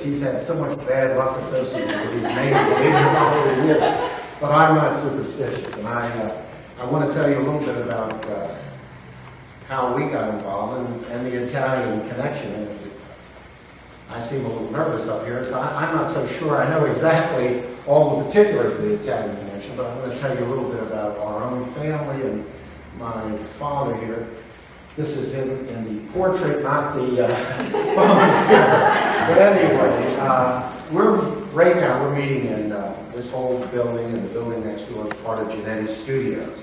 He's had so much bad luck associated with these names, believe it or not, over the years. But I'm not superstitious, and I want to tell you a little bit about how we got involved and the Italian connection. And I seem a little nervous up here, so I'm not so sure I know exactly all the particulars of the Italian connection, but I'm going to tell you a little bit about our own family and my father here. This is him in the portrait, not the But anyway, right now we're meeting in this whole building, and the building next door is part of Giannetti Studios.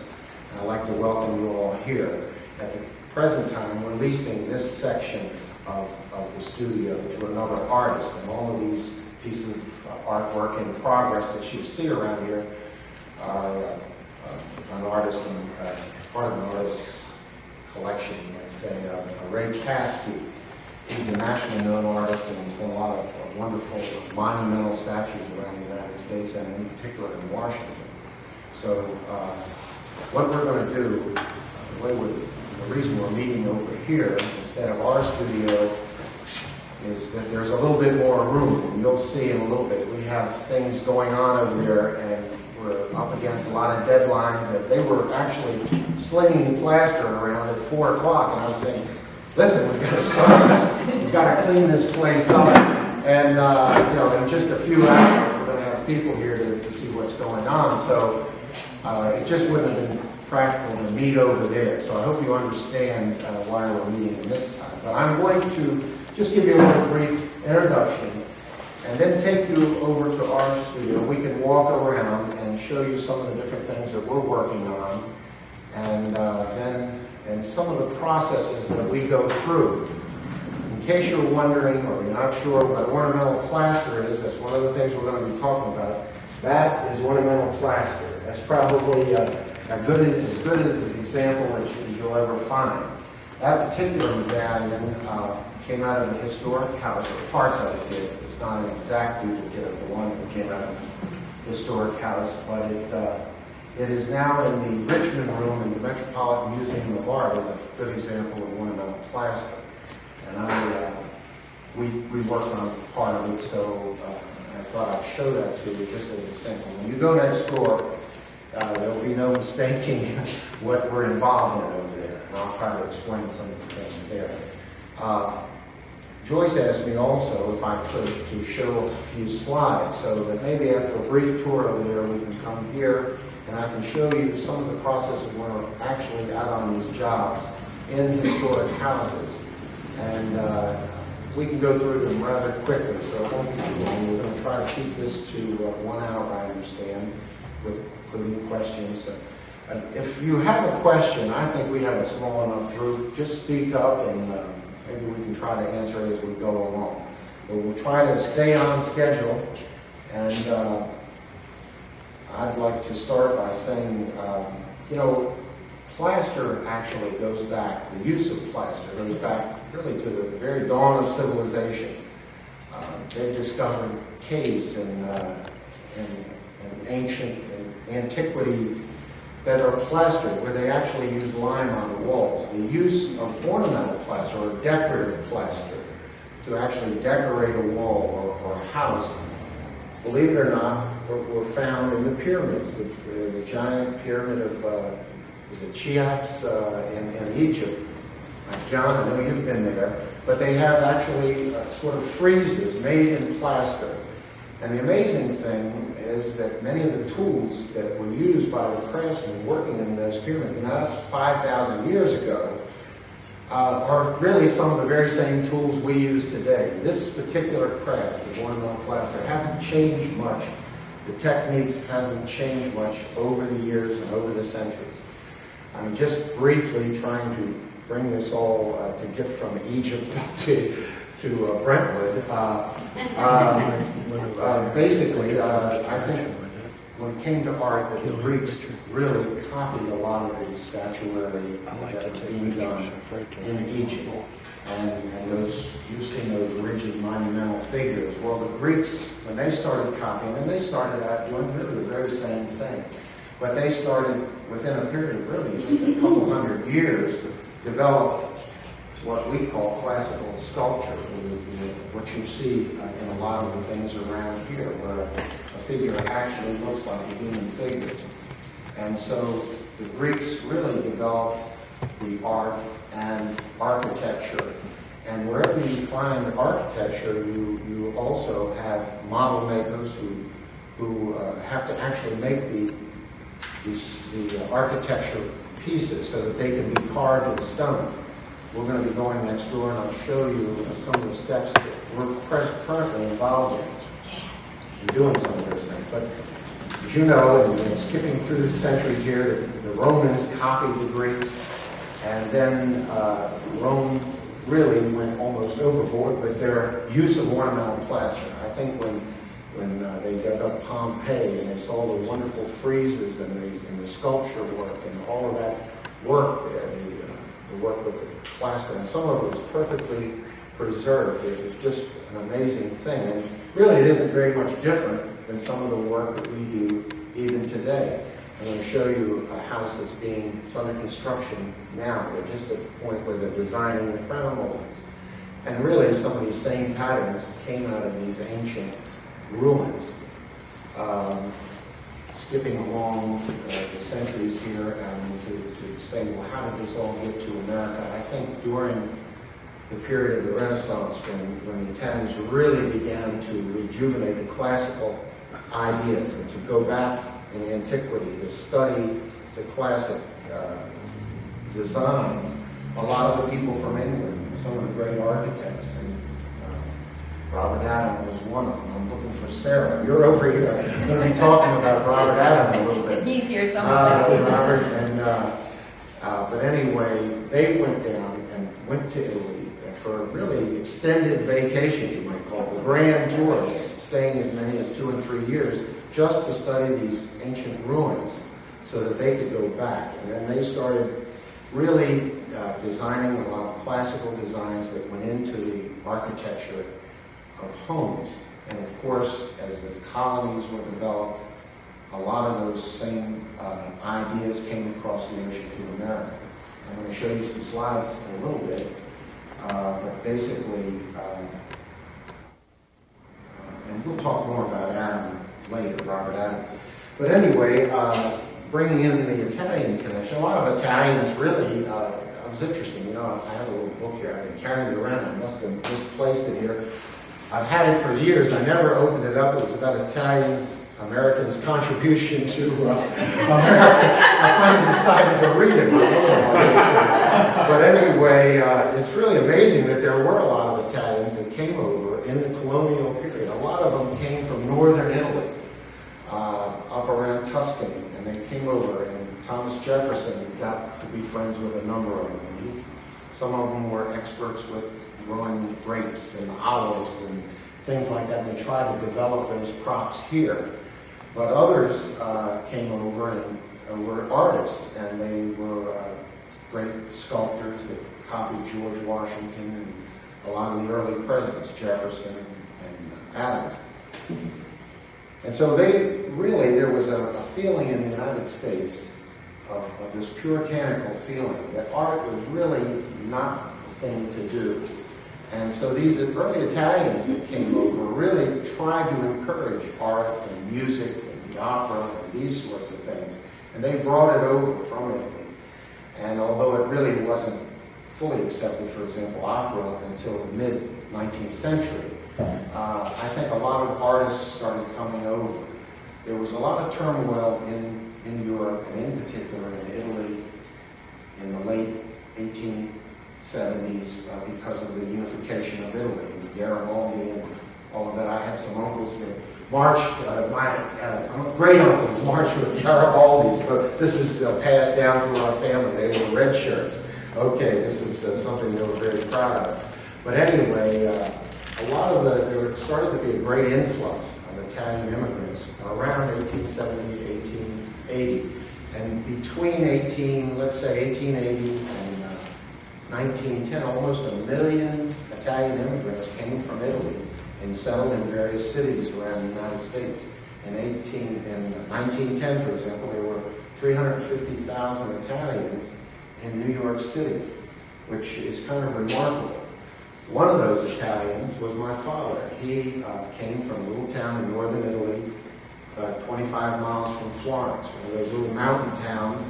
And I'd like to welcome you all here. At the present time, we're leasing this section of the studio to another artist, and all of these pieces of artwork in progress that you see around here are an artist and part of an artist's collection, let's say, Ray Caskey. He's a nationally known artist, and he's done a lot of wonderful monumental statues around the United States, and in particular in Washington. So what we're going to do, the reason we're meeting over here instead of our studio is that there's a little bit more room, and you'll see in a little bit. We have things going on over there, and we're up against a lot of deadlines, and they were actually slinging plaster around at 4 o'clock, and I was saying, listen, we've got to start this, we've got to clean this place up, and in just a few hours we're going to have people here to see what's going on, so it just wouldn't have been practical to meet over there. So I hope you understand why we're meeting in this time. But I'm going to just give you a little brief introduction and then take you over to our studio. We can walk around and show you some of the different things that we're working on, and some of the processes that we go through. In case you're wondering or you're not sure what ornamental plaster is, that's one of the things we're going to be talking about. That is ornamental plaster. That's probably as good an example as you'll ever find. That particular medallion came out of a historic house, or parts of it did. It's not an exact duplicate of the one that came out of a historic house, but it is now in the Richmond Room in the Metropolitan Museum of Art as a good example of ornamental plaster. And we worked on part of it, so I thought I'd show that to you just as a sample. When you go next door, there will be no mistaking what we're involved in over there, and I'll try to explain some of the things there. Joyce asked me also if I could to show a few slides, so that maybe after a brief tour over there we can come here and I can show you some of the processes when we're actually out on these jobs in historic houses. And we can go through them rather quickly, so it won't be too long. We're going to try to keep this to 1 hour, I understand, with including questions. If you have a question, I think we have a small enough group. Just speak up, and maybe we can try to answer it as we go along. But we'll try to stay on schedule, and I'd like to start by saying, plaster actually goes back, the use of plaster goes back really to the very dawn of civilization. They discovered caves in ancient antiquity that are plastered, where they actually use lime on the walls. The use of ornamental plaster or decorative plaster to actually decorate a wall or a house, believe it or not, were found in the pyramids. The giant pyramid of Cheops in Egypt. John, I know you've been there, but they have actually sort of friezes made in plaster. And the amazing thing is that many of the tools that were used by the craftsmen working in those pyramids, and that's 5,000 years ago, are really some of the very same tools we use today. This particular craft, the ornamental plaster, hasn't changed much. The techniques haven't changed much over the years and over the centuries. I'm just briefly trying to bring this all to get from Egypt to Brentwood. Basically, I think when it came to art, the Greeks really copied a lot of the statuary that was being done in Egypt. And those, you've seen those rigid monumental figures. Well, the Greeks, when they started copying, and they started out doing really the very same thing. But they started, within a period of really just a couple hundred years, developed what we call classical sculpture, what you see in a lot of the things around here, where a figure actually looks like a human figure. And so the Greeks really developed the art and architecture. And wherever you find architecture, you also have model makers who have to actually make the architecture pieces so that they can be carved in stone. We're going to be going next door, and I'll show you some of the steps that we're currently involved in doing some of those things. But as you know, and skipping through the centuries here, the Romans copied the Greeks, and then Rome really went almost overboard with their use of ornamental plaster. I think when they dug up Pompeii and they saw the wonderful friezes and the sculpture work and all of that work there, the work with the plaster, and some of it was perfectly preserved. It was just an amazing thing. And really it isn't very much different than some of the work that we do even today. I'm going to show you a house that's under construction now. They're just at the point where they're designing the crown moldings. And really some of these same patterns came out of these ancient ruins. Skipping along the centuries here and to say, well, how did this all get to America? I think during the period of the Renaissance, when the Italians really began to rejuvenate the classical ideas and to go back in antiquity to study the classic designs, a lot of the people from England, some of the great architects, and Robert Adam was one of them. I'm looking for Sarah. You're over here. I'm going to be talking about Robert Adam a little bit. He's here somewhere. Robert, and but anyway, they went down and went to Italy for a really extended vacation, you might call it, the grand tours, staying as many as 2 and 3 years, just to study these ancient ruins so that they could go back. And then they started really designing a lot of classical designs that went into the architecture of homes. And of course, as the colonies were developed, a lot of those same ideas came across the ocean to America. I'm going to show you some slides in a little bit, but basically, and we'll talk more about Adam later, Robert Adam. But anyway, bringing in the Italian connection, a lot of Italians really, it was interesting, you know, I have a little book here, I've been carrying it around, I must have misplaced it here. I've had it for years, I never opened it up, it was about Americans' contribution to America. I finally decided to read it. But anyway, it's really amazing that there were a lot of Italians that came over in the colonial period. A lot of them came from northern Italy, up around Tuscany, and they came over, and Thomas Jefferson got to be friends with a number of them. Some of them were experts with growing grapes and olives and things like that, and they tried to develop those crops here. But others came over and were artists, and they were great sculptors that copied George Washington and a lot of the early presidents, Jefferson and Adams. And so there was a feeling in the United States of this puritanical feeling that art was really not the thing to do. And so these early Italians that came over really tried to encourage art and music and the opera and these sorts of things. And they brought it over from Italy. And although it really wasn't fully accepted, for example, opera until the mid-19th century, I think a lot of artists started coming over. There was a lot of turmoil in Europe, and in particular in Italy, in the late 1870s because of the unification of Italy, and Garibaldi and all of that. I had some uncles that marched, my great uncles marched with Garibaldis, but this is passed down through our family. They were red shirts. Okay, this is something they were very proud of. But anyway, a lot of there started to be a great influx of Italian immigrants around 1870, 1880. And between let's say 1880 and 1910, almost 1 million Italian immigrants came from Italy and settled in various cities around the United States. In 1910, for example, there were 350,000 Italians in New York City. which is kind of remarkable. One of those Italians was my father. He came from a little town in northern Italy, 25 miles from Florence, one of those little mountain towns.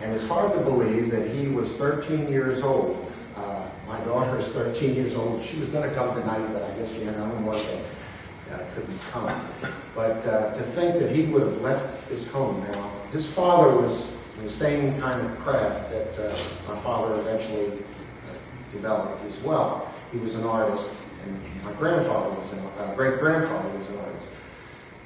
And it's hard to believe that he was 13 years old. My daughter is 13 years old. She was going to come tonight, but I guess she had her own work and couldn't come. But to think that he would have left his home now. His father was the same kind of craft that my father eventually developed as well. He was an artist, and my grandfather was great-grandfather was an artist.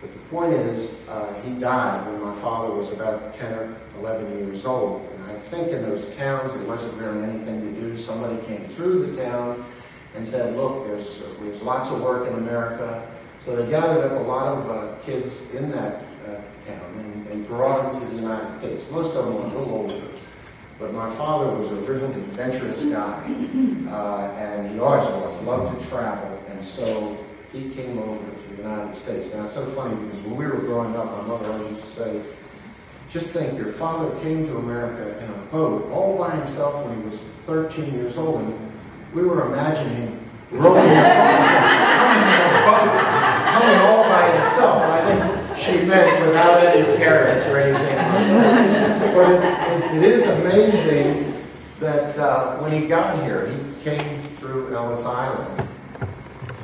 But the point is, he died when my father was about 10 or 11 years old. And I think in those towns there wasn't really anything to do. Somebody came through the town and said, look, there's lots of work in America. So they gathered up a lot of kids in that town and brought them to the United States. Most of them were a little older. But my father was a real adventurous guy, and he always loved to travel. And so he came over to the United States. Now, it's so funny because when we were growing up, my mother always used to say, just think, your father came to America in a boat all by himself when he was 13 years old. And we were imagining rowing coming all by himself. And I think she meant without any parents or anything. But it is amazing that when he got here, he came through Ellis Island,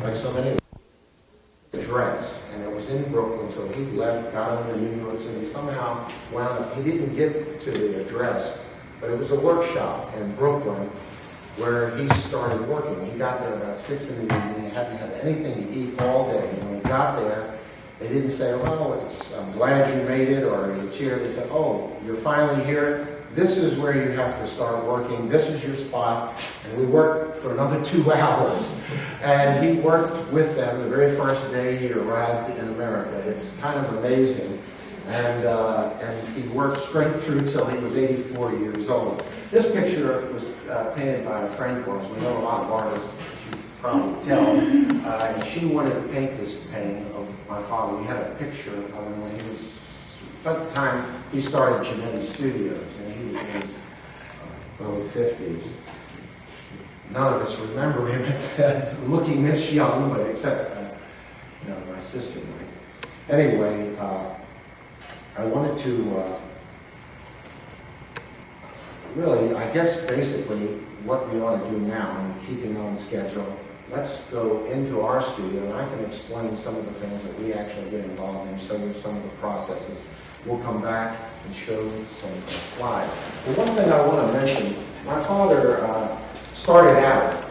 like so many address, and it was in Brooklyn, so he left, got over to New York City, somehow wound up, he didn't get to the address, but it was a workshop in Brooklyn where he started working. He got there about 6 in the evening, he hadn't had anything to eat all day, and when he got there, they didn't say, well, I'm glad you made it, or it's here. They said, oh, you're finally here. This is where you have to start working. This is your spot. And we worked for another 2 hours. And he worked with them the very first day he arrived in America. It's kind of amazing. And he worked straight through till he was 84 years old. This picture was painted by a friend of ours. We know a lot of artists, as you can probably tell. And she wanted to paint this painting of my father. We had a picture of him when he was, at the time he started Giannetti Studios, and he was in his early 50s. None of us remember him looking this young, but except my sister might. Anyway, I wanted to really, I guess basically what we ought to do now, in keeping on schedule, let's go into our studio, and I can explain some of the things that we actually get involved in, some of the processes. We'll come back and show some slides. But one thing I want to mention, my father started out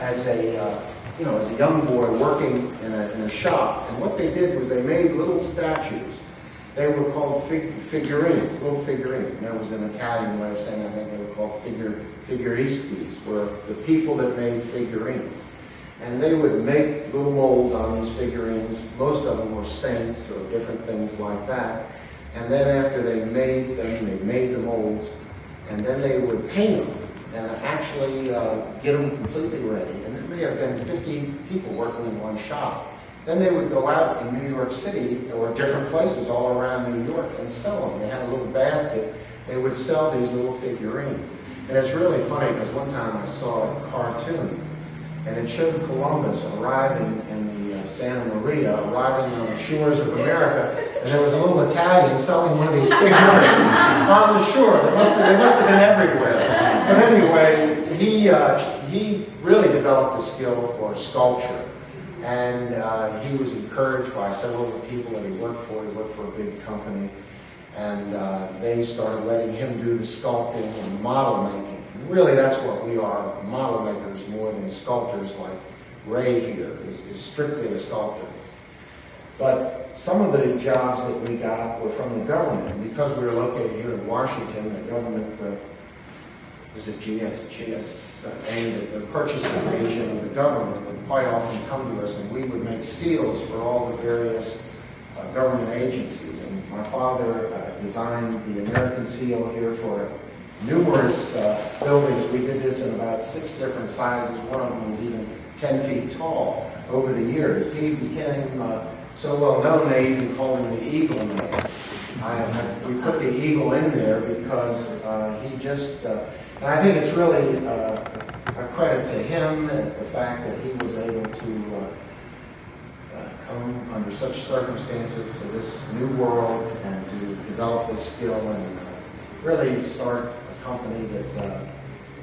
as a young boy working in a shop, and what they did was they made little statues. They were called figurines, little figurines. And there was an Italian way of saying, I think they were called figuristas, were the people that made figurines. And they would make little molds on these figurines. Most of them were saints or different things like that. And then after they made them, they made the molds, and then they would paint them and actually get them completely ready. And there may have been 50 people working in one shop. Then they would go out in New York City or different places all around New York and sell them. They had a little basket. They would sell these little figurines. And it's really funny because one time I saw a cartoon, and it showed Columbus arriving in the Santa Maria, arriving on the shores of America, and there was a little Italian selling one of these figurines on the shore. They must have been everywhere. But anyway, he really developed a skill for sculpture. And he was encouraged by several of the people that he worked for. He worked for a big company. And they started letting him do the sculpting and model making. And really, that's what we are, model makers more than sculptors like Ray here is strictly a sculptor. But some of the jobs that we got were from the government. And because we were located here in Washington, the government was a GSA, the purchasing division of the government would quite often come to us, and we would make seals for all the various government agencies. And my father designed the American seal here for numerous buildings. We did this in about 6 different sizes. One of them was even 10 feet tall over the years. He became so well known they even called him the Eagle Man. We put the eagle in there because he just And I think it's really a credit to him and the fact that he was able to come under such circumstances to this new world and to develop this skill and really start a company that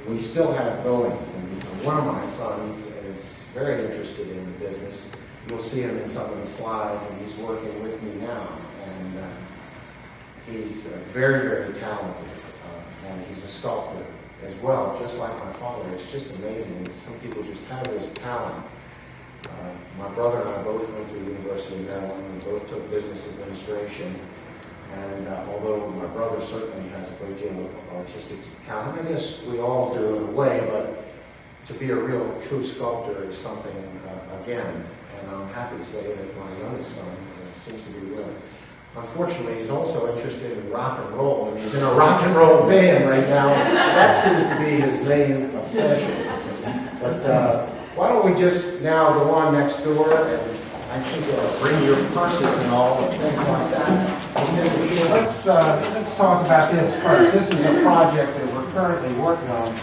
we still have going. And one of my sons is very interested in the business. You'll see him in some of the slides, and he's working with me now. And he's very, very talented, and he's a sculptor as well, just like my father. It's just amazing. Some people just have this talent. My brother and I both went to the University of Maryland. We both took business administration. And although my brother certainly has a great deal of artistic talent, I guess we all do in a way, but to be a real true sculptor is something, again, and I'm happy to say that my youngest son seems to be willing. Unfortunately, he's also interested in rock and roll, and he's in a rock and roll band right now. That seems to be his main obsession. But why don't we just now go on next door, and I think bring your purses and all, and things like that. Let's talk about this first. This is a project that we're currently working on.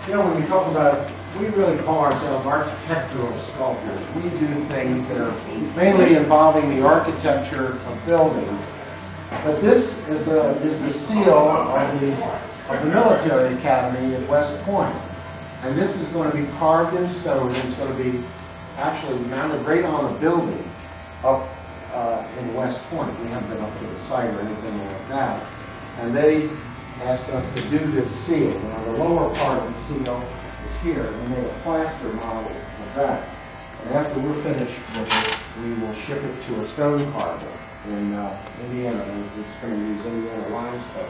You know, when we talk about, we really call ourselves architectural sculptors. We do things that are mainly involving the architecture of buildings. But this is the seal of the Military Academy at West Point. And this is going to be carved in stone. It's going to be actually mounted right on a building up in West Point. We haven't been up to the site or anything like that. And they asked us to do this seal. Now, the lower part of the seal is here. We made a plaster model of that. And after we're finished with it, we will ship it to a stone carver in Indiana. We're just going to use Indiana limestone.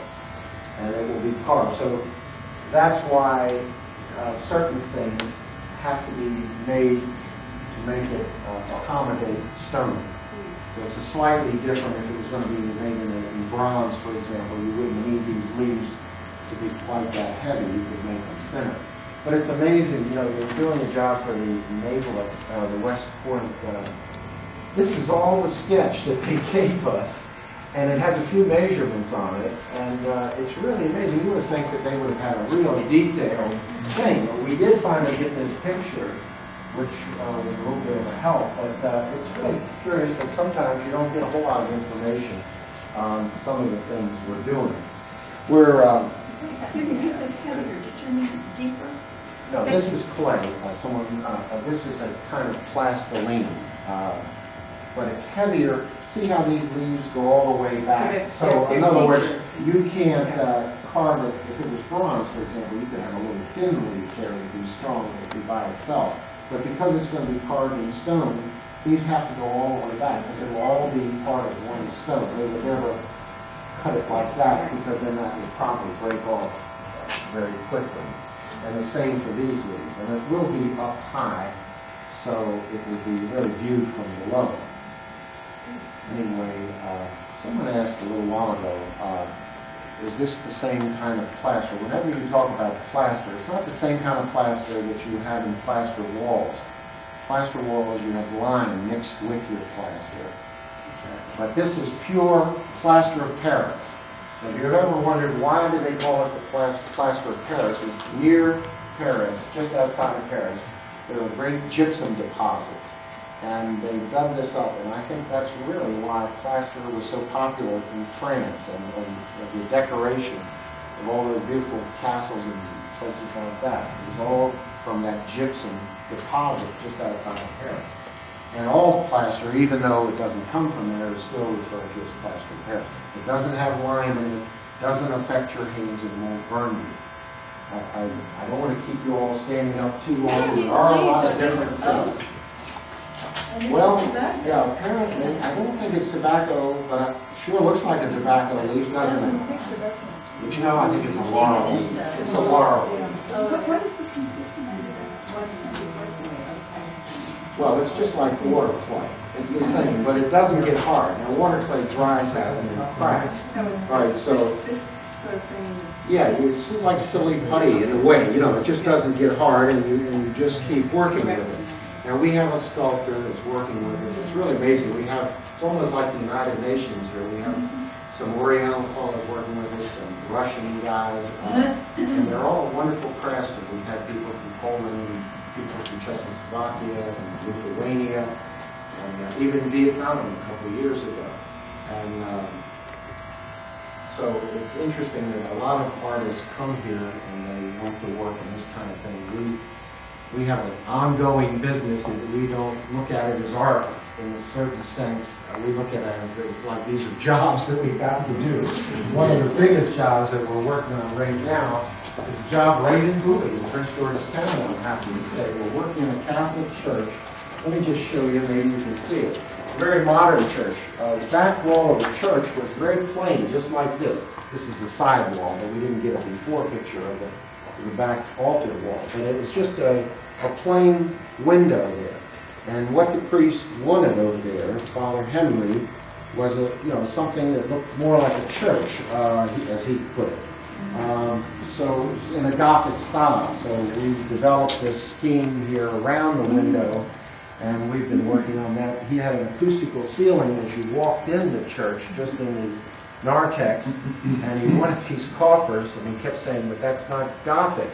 And it will be carved. So that's why certain things have to be made to make it accommodate stone. So it's a slightly different. If it was going to be made in bronze, for example, you wouldn't need these leaves to be quite that heavy. You could make them thinner. But it's amazing, you know, they're doing a job for the naval of the West Point. This is all the sketch that they gave us, and it has a few measurements on it, and it's really amazing. You would think that they would have had a real detailed thing. But we did finally get this picture, which was a little bit of a help, but it's really curious that sometimes you don't get a whole lot of information on some of the things we're doing. We're... Excuse me, you said heavier. Did you mean deeper? No, this is clay. This is a kind of plastoline, but it's heavier. See how these leaves go all the way back? So in other words, you can't carve it. If it was bronze, for example, you could have a little thin leaf there and be strong. It would be by itself. But because it's going to be carved in stone, these have to go all the way back because it will all be part of one stone. They would never cut it like that because then that would probably break off very quickly. And the same for these leaves. And it will be up high, so it will be really viewed from below. Anyway, someone asked a little while ago, is this the same kind of plaster? Whenever you talk about plaster, it's not the same kind of plaster that you have in plaster walls. Plaster walls, you have lime mixed with your plaster. But this is pure plaster of Paris. If you've ever wondered why do they call it the plaster of Paris, it's near Paris, just outside of Paris. There are great gypsum deposits. And they dug this up, and I think that's really why plaster was so popular in France and the decoration of all those beautiful castles and places like that. It was all from that gypsum deposit just outside of Paris. And all plaster, even though it doesn't come from there, is still referred to as plaster of Paris. It doesn't have lime in it, doesn't affect your hands, and won't burn you. I don't want to keep you all standing up too long. There are a lot of different things. Well, yeah, apparently, I don't think it's tobacco, but it sure looks like a tobacco leaf, doesn't it? But you know, I think it's a laurel leaf. It's a laurel leaf. What is the consistency of this? Well, it's just like water clay. It's the same, but it doesn't get hard. Now, water clay dries out and it cracks. Right, so this sort of thing. yeah, it's like silly putty in a way. You know, it just doesn't get hard, and you just keep working with it. Now, we have a sculptor that's working with us. It's really amazing. It's almost like the United Nations here. We have some Oriental fellows working with us, some Russian guys, and they're all wonderful craftsmen. We've had people from Poland, people from Czechoslovakia, and Lithuania, and even Vietnam a couple of years ago. And so it's interesting that a lot of artists come here and they want to work on this kind of thing. We have an ongoing business, and we don't look at it as art in a certain sense. We look at it as like these are jobs that we've got to do. One of the biggest jobs that we're working on right now is a job right in Bowie, in Prince George's County, I'm happy to say. We're working in a Catholic church. Let me just show you, maybe you can see it. A very modern church. The back wall of the church was very plain, just like this. This is the side wall, but we didn't get a before picture of the back altar wall. And it was just a plain window there. And what the priest wanted over there, Father Henry, was something that looked more like a church, as he put it. So it's in a Gothic style. So we developed this scheme here around the window, and we've been working on that. He had an acoustical ceiling as you walked in the church, just in the narthex, and he wanted these coffers, and he kept saying, but that's not Gothic.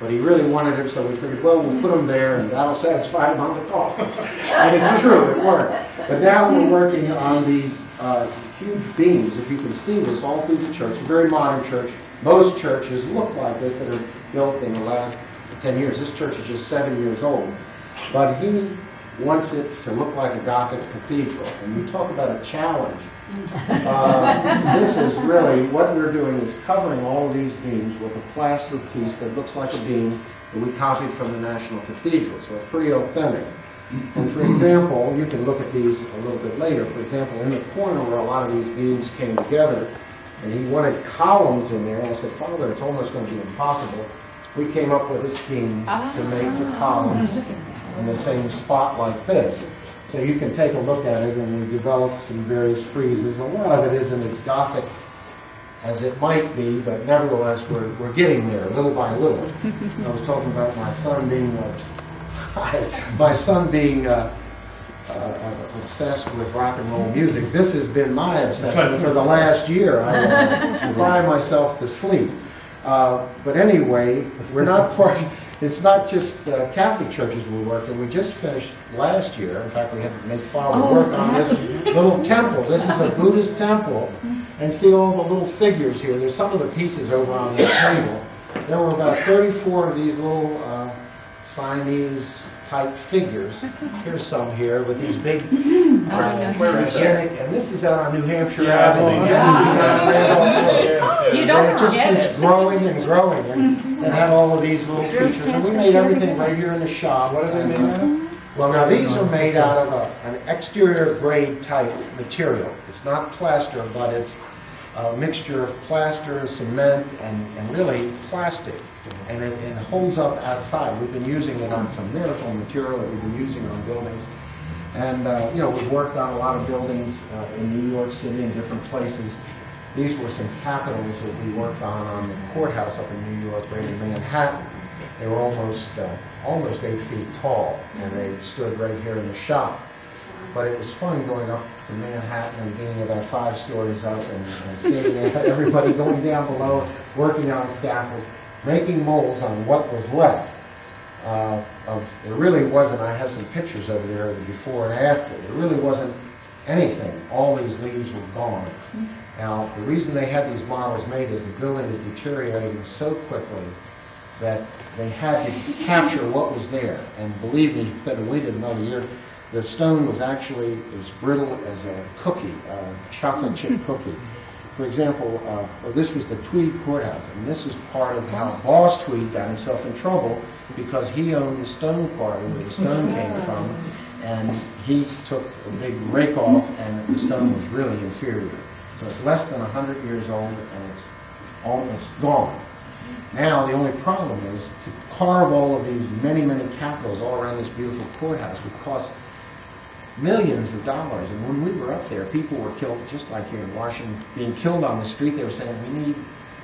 But he really wanted it, so we figured, well, we'll put them there, and that'll satisfy him on the call. And it's true, it worked. But now we're working on these huge beams. If you can see this all through the church, a very modern church. Most churches look like this that are built in the last 10 years. This church is just 7 years old. But he wants it to look like a Gothic cathedral. And we talk about a challenge. This is really, what we're doing is covering all of these beams with a plaster piece that looks like a beam that we copied from the National Cathedral. So it's pretty authentic. And for example, you can look at these a little bit later. For example, in the corner where a lot of these beams came together, and he wanted columns in there, and I said, Father, it's almost going to be impossible. We came up with a scheme to make the columns in the same spot like this. So you can take a look at it, and we developed some various friezes. A lot of it isn't as Gothic as it might be, but nevertheless, we're getting there little by little. I was talking about my son being obsessed with rock and roll music. This has been my obsession for the last year. I cry myself to sleep. But anyway, we're not part. It's not just Catholic churches we're working. We just finished last year. In fact, we had to make Father work on this little temple. This is a Buddhist temple. And see all the little figures here. There's some of the pieces over on the table. There were about 34 of these little Siamese-type figures. Here's some here with these big Giannetti, and this is out on New Hampshire Avenue. You don't and it just keeps growing and growing, and have all of these little features. And we made everything right here in the shop. What are they made out of? Well, now these are made out of an exterior grade type material. It's not plaster, but it's a mixture of plaster, cement, and really plastic. And it holds up outside. We've been using it on some miracle material that we've been using on buildings. And, we've worked on a lot of buildings in New York City and different places. These were some capitals that we worked on the courthouse up in New York, right in Manhattan. They were almost 8 feet tall, and they stood right here in the shop. But it was fun going up to Manhattan and being about 5 stories up and seeing everybody going down below, working on scaffolds, making molds on what was left. There really wasn't, I have some pictures over there of the before and after. There really wasn't anything. All these leaves were gone. Now, the reason they had these models made is the building is deteriorating so quickly that they had to capture what was there. And believe me, if they'd waited another year, the stone was actually as brittle as a cookie, a chocolate chip cookie. For example, this was the Tweed Courthouse, and this is part of how Boss Tweed got himself in trouble because he owned the stone quarry where the stone came from, and he took a big rake off, and the stone was really inferior. So it's less than 100 years old, and it's almost gone. Now, the only problem is to carve all of these many, many capitals all around this beautiful courthouse would cost millions of dollars. And when we were up there, people were killed, just like here in Washington, being killed on the street. They were saying, we need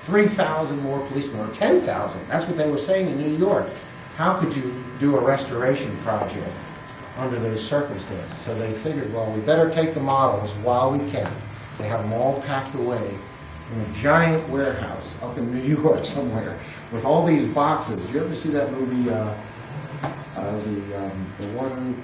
3,000 more policemen, or 10,000. That's what they were saying in New York. How could you do a restoration project under those circumstances? So they figured, well, we better take the models while we can They have them all packed away in a giant warehouse up in New York somewhere with all these boxes. You ever see that movie, the one,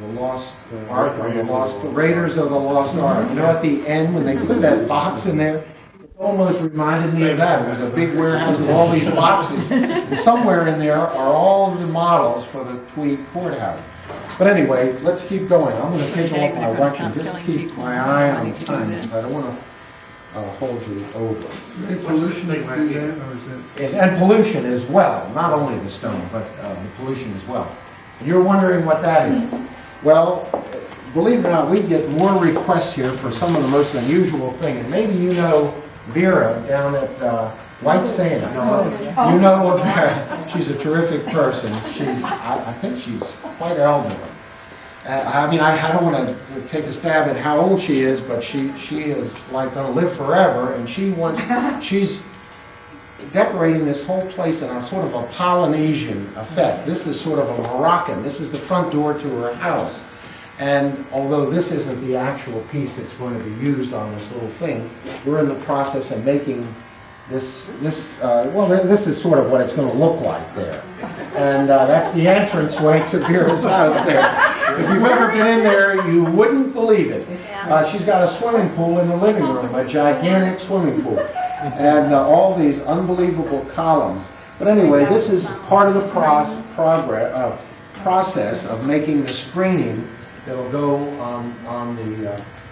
the Lost Ark, or the Lost Raiders of the Lost Ark? You know, at the end when they put that box in there, it almost reminded me of that. It was a big warehouse with all these boxes, and somewhere in there are all of the models for the Tweed Courthouse. But anyway, let's keep going. I'm going to take off my watch and just keep my eye on time because I don't want to hold you over. Any pollution they do that, or is it? And pollution as well, not only the stone, but the pollution as well. And you're wondering what that is. Well, believe it or not, we get more requests here for some of the most unusual thing. And maybe you know Vera down at White Sands. You know of her. She's a terrific person. I think she's quite elderly. I mean, I don't want to take a stab at how old she is, but she is like going to live forever, and she's decorating this whole place in a sort of a Polynesian effect. This is sort of a Moroccan. This is the front door to her house. And although this isn't the actual piece that's going to be used on this little thing, we're in the process of making this is sort of what it's going to look like there. And that's the entranceway to Vera's house there. If you've ever been in there, you wouldn't believe it. She's got a swimming pool in the living room, a gigantic swimming pool, and all these unbelievable columns. But anyway, this is part of the process of making the screening that'll go on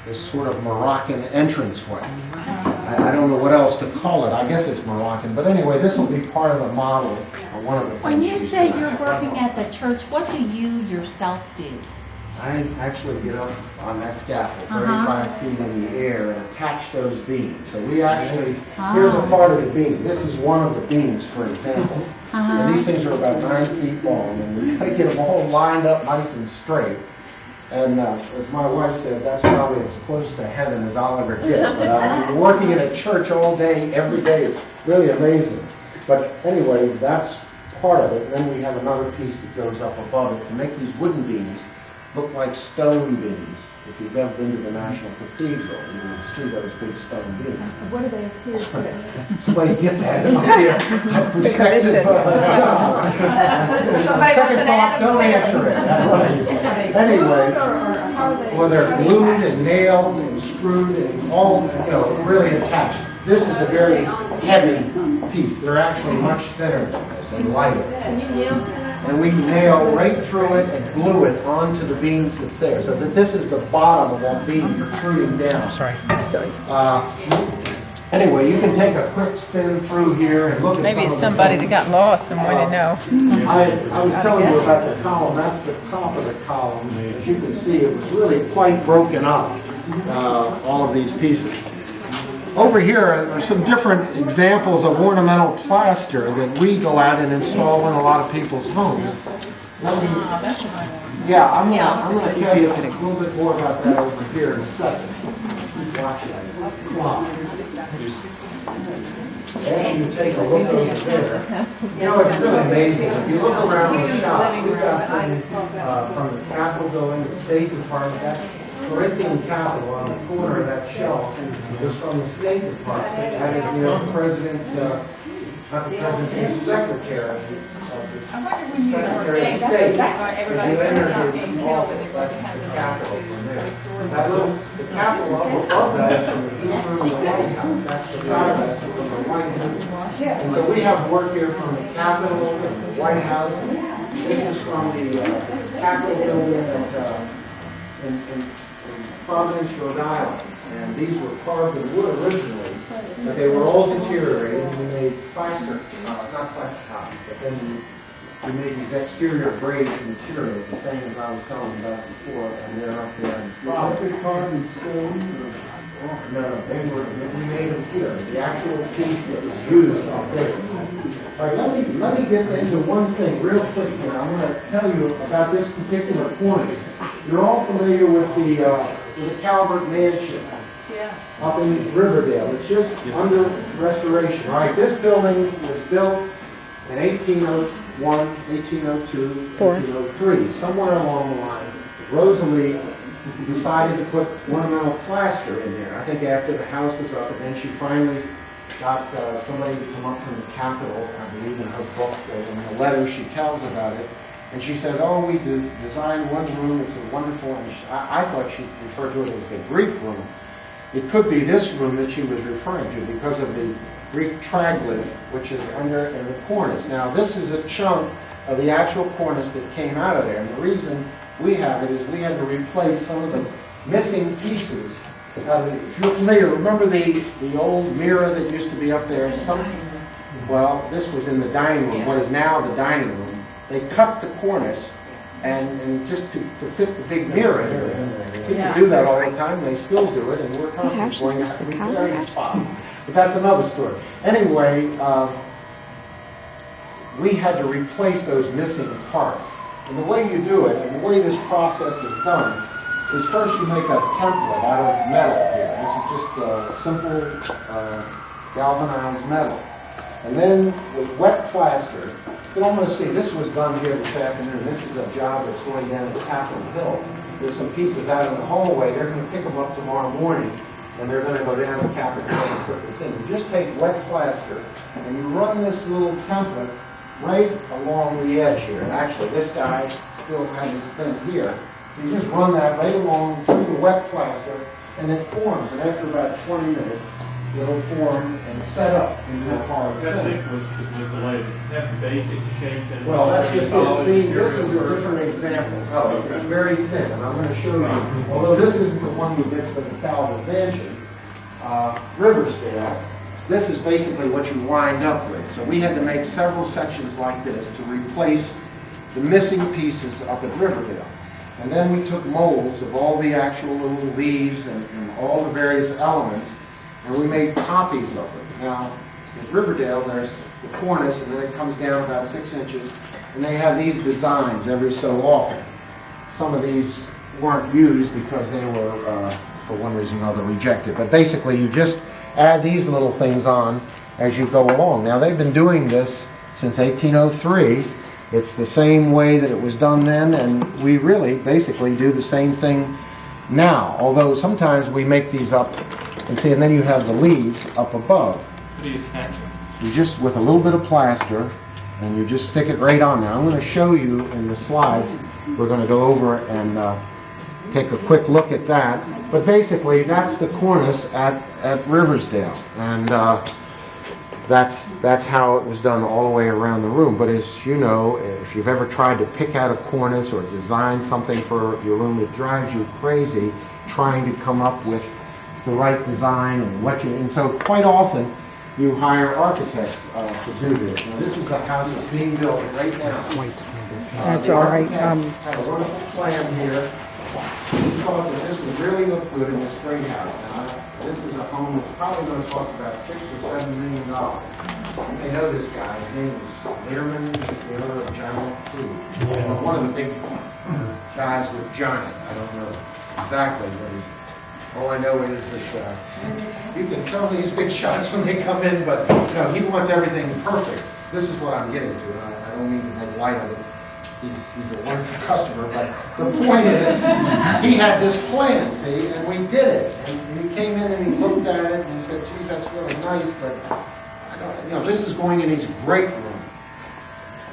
this sort of Moroccan entranceway. I don't know what else to call it. I guess it's Moroccan. But anyway, this will be part of the model, or one of the things. When you say you're working at the church, what do you yourself do? I actually get up on that scaffold, 35 feet in the air, and attach those beams. So we actually, here's a part of the beam. This is one of the beams, for example. And these things are about 9 feet long, and we got to get them all lined up nice and straight. And as my wife said, that's probably as close to heaven as I'll ever get. But I've been working in a church all day, every day. It's really amazing. But anyway, that's part of it. And then we have another piece that goes up above it to make these wooden beams look like stone beams. If you've ever been to the National Cathedral, you will see those big stone beams. What do they appear to? Somebody get that. It might be a perspective. Second thought, don't answer it. Anyway, well, they're glued and nailed and screwed and all, really attached. This is a very heavy piece. They're actually much thinner than this and lighter. And we nail right through it and glue it onto the beams that's there. So that this is the bottom of that beam protruding down. Sorry. Anyway, you can take a quick spin through here and look at Maybe it's somebody that got lost and wanted to know. I was telling you about the column. That's the top of the column. As you can see, it was really quite broken up, all of these pieces. Over here are some different examples of ornamental plaster that we go out and install in a lot of people's homes. I'm going to tell you a little bit more about that over here in a second. Watch that clock. And you take a look over there. It's really amazing. If you look around the shop, we've got things from the Capitol building, the State Department, that Corinthian Capitol on the corner of that shelf was from the State Department. That is, the President's, not the President's secretary. Secretary of State. If you enter his office, that's the Capitol from there. The Capitol above that is from the East Room of the White House. That's the Paradise from the White House. And so we have work here from the Capitol, the White House. This is from the Capitol building in Providence, Rhode Island. And these were carved in wood originally, but they were all deteriorated. We made plaster, not plaster copies, but then we made these exterior grade materials, the same as I was telling you about before, and they're up there. Wow, they carved in stone? No, we made them here. The actual piece that was used up there. All right, let me get into one thing real quick here. I'm going to tell you about this particular point. You're all familiar with the Calvert Mansion up in Riverdale. It's just under restoration. All right, this building was built in 1801, 1802, 1803, somewhere along the line. Rosalie decided to put ornamental plaster in there. I think after the house was up, and then she finally got somebody to come up from the Capitol, I believe in her book, in the letter she tells about it, and she said, oh, we designed one room, it's a wonderful, and I thought she referred to it as the Greek room. It could be this room that she was referring to because of the Greek triglyph, which is under in the cornice. Now, this is a chunk of the actual cornice that came out of there, and the reason we have it is we had to replace some of the missing pieces. If you're familiar, remember the old mirror that used to be up there? Well, this was in the dining room, what is now the dining room. They cut the cornice and just to fit the big mirror in there. People do that all the time, they still do it, and we're constantly going out and repairing spots. But that's another story. Anyway, we had to replace those missing parts. And the way you do it, and the way this process is done, is first you make a template out of metal here. This is just simple galvanized metal. And then with wet plaster, you can almost see this was done here this afternoon. This is a job that's going down at Capitol Hill. There's some pieces out in the hallway. They're going to pick them up tomorrow morning, and they're going to go down to Capitol Hill and put this in. You just take wet plaster, and you run this little template right along the edge here. And actually, this guy still has his thing here. You just run that right along through the wet plaster, and it forms. And after about 20 minutes, it'll form and set up into a hard That thing. was the way to have the basic shape and Well, that's just it. See, this is a material different example. Oh, it's very thin, and I'm going to show you. Although this isn't the one we did for the Calvin Mansion, Riversdale, this is basically what you wind up with. So we had to make several sections like this to replace the missing pieces up at Riverdale. And then we took molds of all the actual little leaves and all the various elements, and we made copies of them. Now, at Riverdale, there's the cornice, and then it comes down about 6 inches, and they have these designs every so often. Some of these weren't used because they were, for one reason or another, rejected. But basically, you just add these little things on as you go along. Now, they've been doing this since 1803. It's the same way that it was done then, and we really basically do the same thing now. Although sometimes we make these up, and see, and then you have the leaves up above. How do you attach it? You just, with a little bit of plaster, and you just stick it right on there. I'm going to show you in the slides. We're going to go over and take a quick look at that. But basically, that's the cornice at Riversdale, and that's how it was done all the way around the room. But as you know, if you've ever tried to pick out a cornice or design something for your room, it drives you crazy trying to come up with the right design and what you. And so quite often, you hire architects to do this. Now, this is a house that's being built right now. That's all right. Had a wonderful plan here. We thought that this would really look good in the spring house. Now, this is a home that's probably going to cost about $6 or $7 million. You may know this guy. His name is Learman. He's the owner of Giannetti. One of the big guys with Giannetti. I don't know exactly what he's. All I know is that you can tell these big shots when they come in, but he wants everything perfect. This is what I'm getting to, and I don't mean to make light of it. He's a wonderful customer, but the point is, he had this plan, see, and we did it. And he came in and he looked at it and he said, "Geez, that's really nice, but this is going in his great room."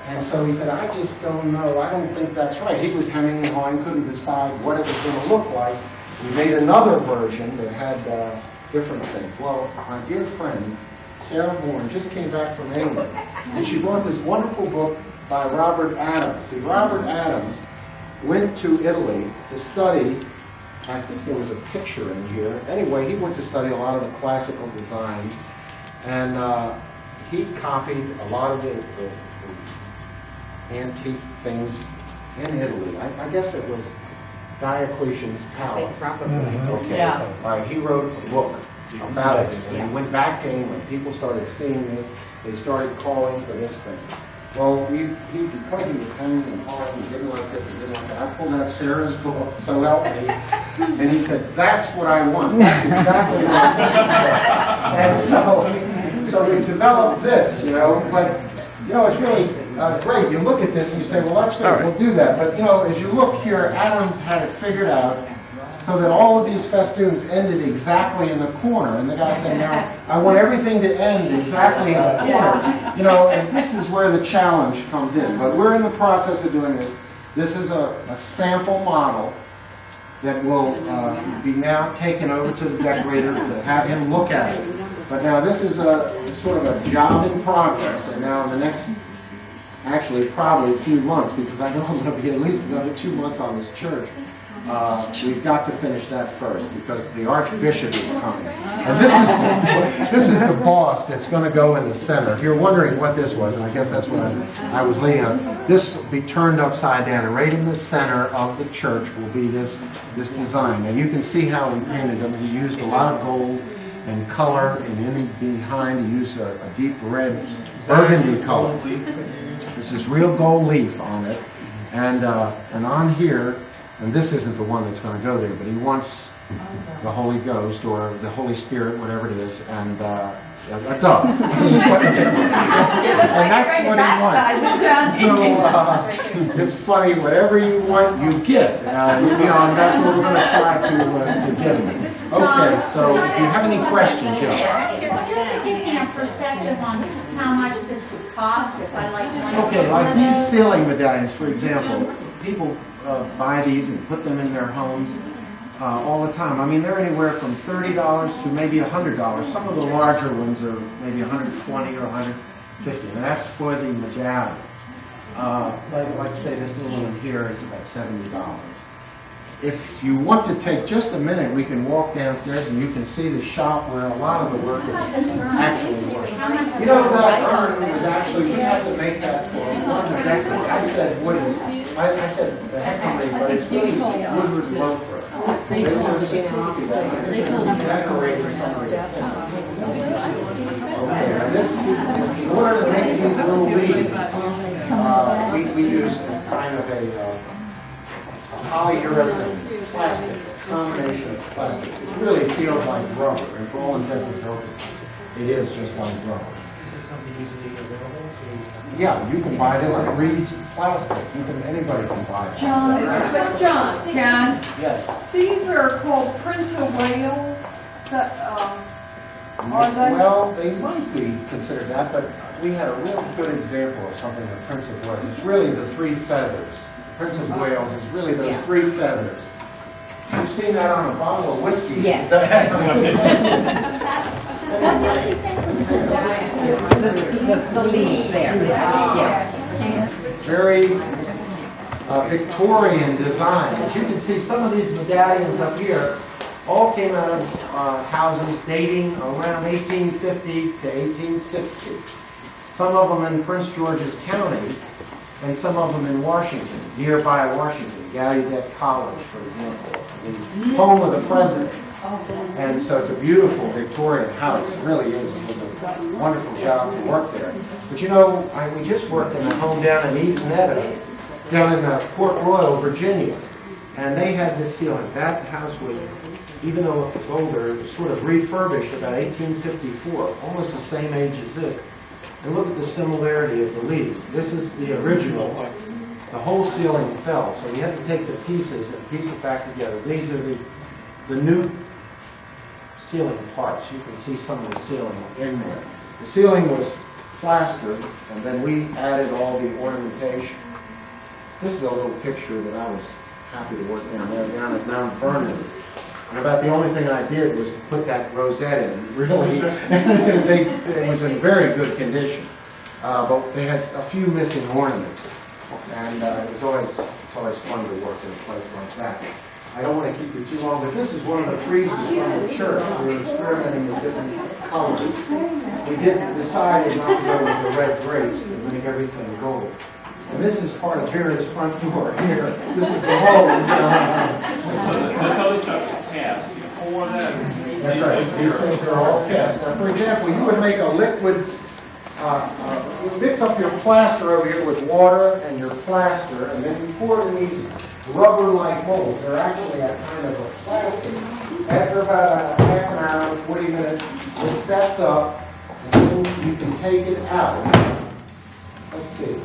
And so he said, "I just don't know. I don't think that's right." He was hemming and hawing, couldn't decide what it was going to look like. We made another version that had different things. Well, my dear friend, Sarah Bourne, just came back from England, and she brought this wonderful book by Robert Adams. See, Robert Adams went to Italy to study, I think there was a picture in here. Anyway, he went to study a lot of the classical designs, and he copied a lot of the antique things in Italy. I guess it was Diocletian's palace. Probably. Okay. Yeah. All right. He wrote a book about it, and he went back to England. People started seeing this. They started calling for this thing. Well, because he was hemming and hawing, he didn't like this, he didn't like that. I pulled out Sarah's book, so help me, and he said, "That's what I want. That's exactly what I want." And so we developed this, but it's really great. You look at this and you say, "Well, that's great. We'll do that." But as you look here, Adams had it figured out so that all of these festoons ended exactly in the corner. And the guy said, "Now, I want everything to end exactly in the corner." You know, and this is where the challenge comes in. But we're in the process of doing this. This is a sample model that will be now taken over to the decorator to have him look at it. But now this is a sort of a job in progress, and now the next, actually probably a few months, because I know I'm going to be at least another 2 months on this church. We've got to finish that first because the Archbishop is coming. And this is the boss that's going to go in the center. If you're wondering what this was, and I guess that's what I was leading on, this will be turned upside down, and right in the center of the church will be this design. Now you can see how we painted them. He used a lot of gold and color, and in behind he used a deep red burgundy color. There's this real gold leaf on it, and on here. And this isn't the one that's going to go there, but he wants the Holy Ghost or the Holy Spirit, whatever it is, and a dove. Is what it is. And that's what he wants. So it's funny, whatever you want, you get. You know, and that's what we're going to try to give him. Okay, so if you have any questions, Just to give me a perspective on how much this would cost if I like one. Okay, like these ceiling medallions, for example, people buy these and put them in their homes all the time. I mean, they're anywhere from $30 to maybe $100. Some of the larger ones are maybe $120 or $150, and that's for the medallion. Like say this little one here is about $70. If you want to take just a minute, we can walk downstairs and you can see the shop where a lot of the work is actually working. You know, that urn was actually, we had to make that for one of the decorators. I said, what is, I said, the heck with me, but it's really Woodward Loafer. They were just decorating some of these things. Okay, now this, in order to make these little leaves, we used kind of a polyurethane plastic, a combination of plastics. It really feels like rubber, and for all intents and purposes, it is just like rubber. Is it something easily available? Yeah, you can buy this at Reed's Plastic. Anybody can buy it. John, Yes. these are called Prince of Wales. Are they? Well, they might be considered that, but we had a real good example of something that Prince of Wales. It's really the three feathers. Prince of Wales is really those three feathers. You've seen that on a bottle of whiskey. Yes. What did she say? The leaves there. Yeah. Very Victorian design. As you can see, some of these medallions up here all came out of houses dating around 1850 to 1860. Some of them in Prince George's County, and some of them in Washington, nearby Washington, Gallaudet College, for example, the home of the president. And so it's a beautiful Victorian house. It really is. It was a wonderful job to work there. But you know, we just worked in a home down in Edenetta, down in Port Royal, Virginia. And they had this ceiling. That house was, even though it was older, it was sort of refurbished about 1854, almost the same age as this. And look at the similarity of the leaves. This is the original. The whole ceiling fell, so we had to take the pieces and piece it back together. These are the new ceiling parts. You can see some of the ceiling in there. The ceiling was plastered, and then we added all the ornamentation. This is a little picture that I was happy to work down there, down at Mount Vernon. And about the only thing I did was to put that rosette in. Really, it was in very good condition, but they had a few missing ornaments, and it's always fun to work in a place like that. I don't want to keep you too long, but this is one of the friezes from the church. We were experimenting with different colors. We decided not to go with the red grapes and make everything gold. And this is part of Vera's front door here. This is the hole. That's all this stuff is cast. You pour that. That's right. These things are all cast. Now, for example, you would make a liquid, you mix up your plaster over here with water and your plaster, and then you pour it in these rubber-like molds. They're actually a kind of a plastic. After about a half an hour, 40 minutes, it sets up, and then you can take it out. Let's see.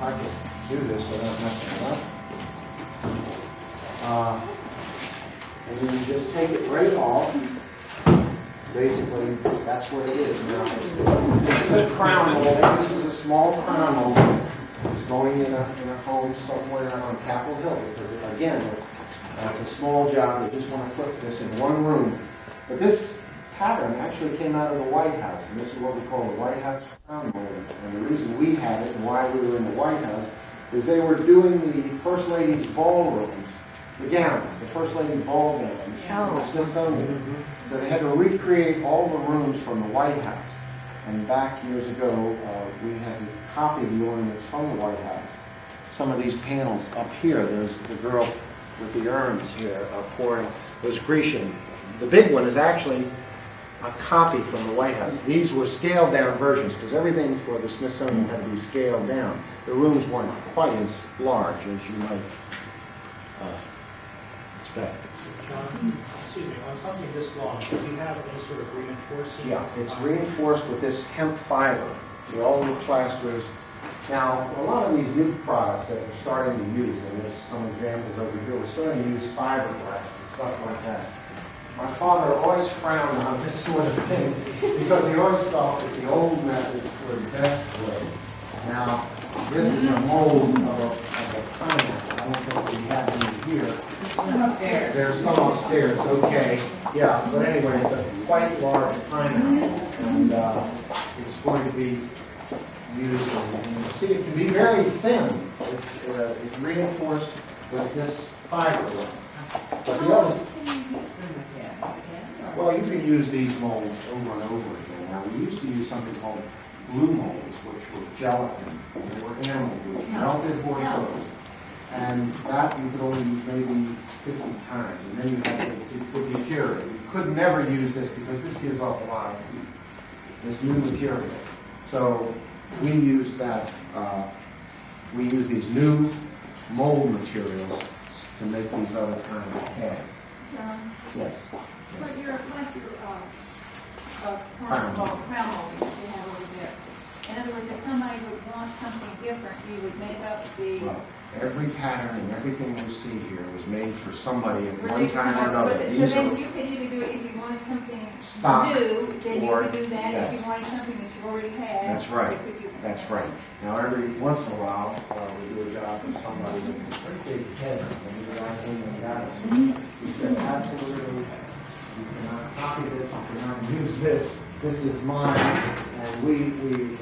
I can do this without messing it up. and then you just take it right off. Basically, that's what it is. Now, this is a crown molding. This is a small crown molding. It's going in a home somewhere on Capitol Hill because, again, it's a small job. They just want to put this in one room. But this pattern actually came out of the White House, and this is what we call the White House crown molding. And the reason we had it and why we were in the White House is they were doing the First Lady's ballrooms, the gowns, the First Lady's ball gowns, the Smithsonian. So they had to recreate all the rooms from the White House. And back years ago, we had to copy the ornaments from the White House. Some of these panels up here, there's the girl with the urns here pouring, those Grecian. The big one is actually a copy from the White House. These were scaled down versions because everything for the Smithsonian had to be scaled down. The rooms weren't quite as large as you might expect. John, excuse me, on something this long, do you have any sort of reinforcing? Yeah, it's reinforced with this hemp fiber. See, all the plasters. Now, a lot of these new products that we're starting to use, and there's some examples over here, we're starting to use fiberglass and stuff like that. My father always frowned on this sort of thing because he always thought that the old methods were the best way. Now, this is a mold of a pineapple. I don't think we have any here. Upstairs. There's some upstairs, okay. Yeah, but anyway, it's a quite large pineapple, and it's going to be used. And you see, it can be very thin. It's reinforced with this fiberglass. But the other, well, you can use these molds over and over again. Now, we used to use something called glue molds, which were gelatin. They were animal glue, melted horse hose. And that you could only use maybe 50 times, and then you had to deteriorate. You could never use this because this gives off a lot of heat, this new material. So we use that, we use these new mold materials to make these other kinds of heads. John, Yes. but your Crown crown moldings you have over there. In other words, if somebody would want something different, you would make up the... Well, every pattern and everything you see here was made for somebody at for one the- time or another. So These then are you could either do it if you wanted something stock new, then you or- could do that. yes. If you wanted something that you already had, That's right. you could do that. That's right. Now, every once in a while, we do a job with somebody with a pretty big head, and the guy came and got us. He said, absolutely, you cannot copy this, you cannot use this. This is mine, and we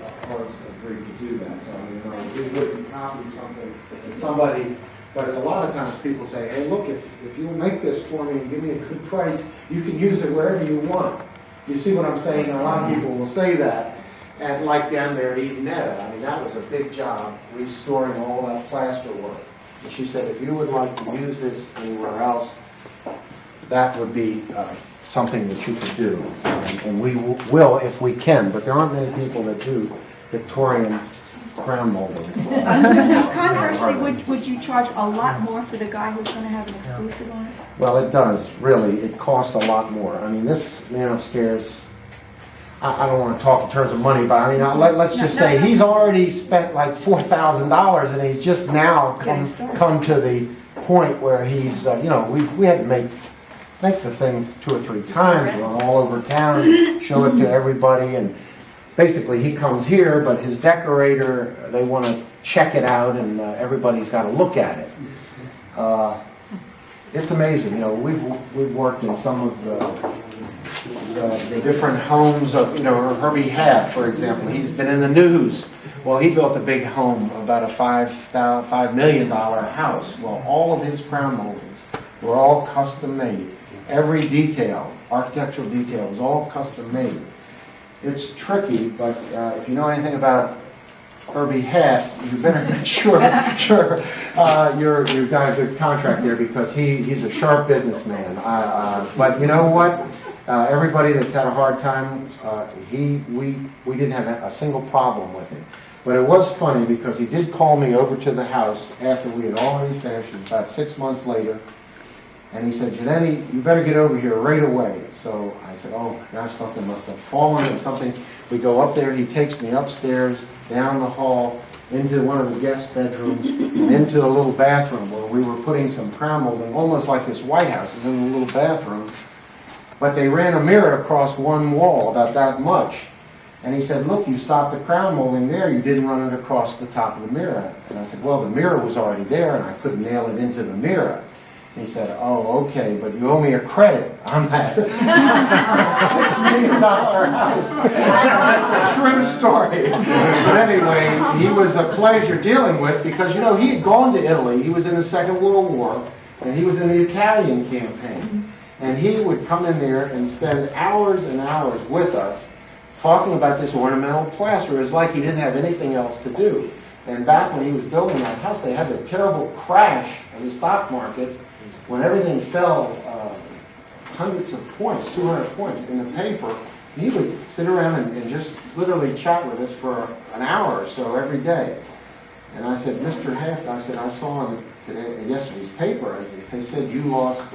of course agreed to do that. So you know, we wouldn't copy something that somebody. But a lot of times people say, hey, look, if you make this for me and give me a good price, you can use it wherever you want. You see what I'm saying? A lot of people will say that. And like down there at Edenetta, I mean, that was a big job, restoring all that plaster work. And she said, if you would like to use this anywhere else, that would be something that you could do. And we will if we can, but there aren't many people that do Victorian crown moldings. Conversely, would you charge a lot more for the guy who's going to have an exclusive on it? Well, it does, really. It costs a lot more. I mean, this man upstairs, I don't want to talk in terms of money, but I mean, let's just say he's already spent like $4,000 and he's just now come to the point where he's, you know, we had to make the thing 2 or 3 times, run all over town, show it to everybody, and basically he comes here, but his decorator, they want to check it out, and everybody's got to look at it. It's amazing, you know. We've worked in some of the different homes of, you know, Herbie Half, for example. He's been in the news. Well, he built a big home, about a $5 million house. Well, all of his crown moldings were all custom made. Every detail, architectural detail, was all custom made. It's tricky, but if you know anything about Herbie Half, you better make sure you've got a good contract there, because he's a sharp businessman. But you know what? Everybody that's had a hard time, we didn't have a single problem with him. But it was funny because he did call me over to the house after we had already finished. It was about 6 months later. And he said, Giannetti, you better get over here right away. So I said, oh my gosh, something must have fallen or something. We go up there, he takes me upstairs, down the hall, into one of the guest bedrooms, and into a little bathroom where we were putting some crown molding, almost like this White House is in a little bathroom. But they ran a mirror across one wall, about that much. And he said, look, you stopped the crown molding there, you didn't run it across the top of the mirror. And I said, well, the mirror was already there, and I couldn't nail it into the mirror. And he said, oh, okay, but you owe me a credit on that $6 million house. That's a true story. But anyway, he was a pleasure dealing with because, you know, he had gone to Italy. He was in the Second World War, and he was in the Italian campaign. And he would come in there and spend hours and hours with us talking about this ornamental plaster. It was like he didn't have anything else to do. And back when he was building that house, they had the terrible crash of the stock market when everything fell hundreds of points, 200 points in the paper. He would sit around and just literally chat with us for an hour or so every day. And I said, Mr. Heft, I said, I saw in yesterday's paper, they said you lost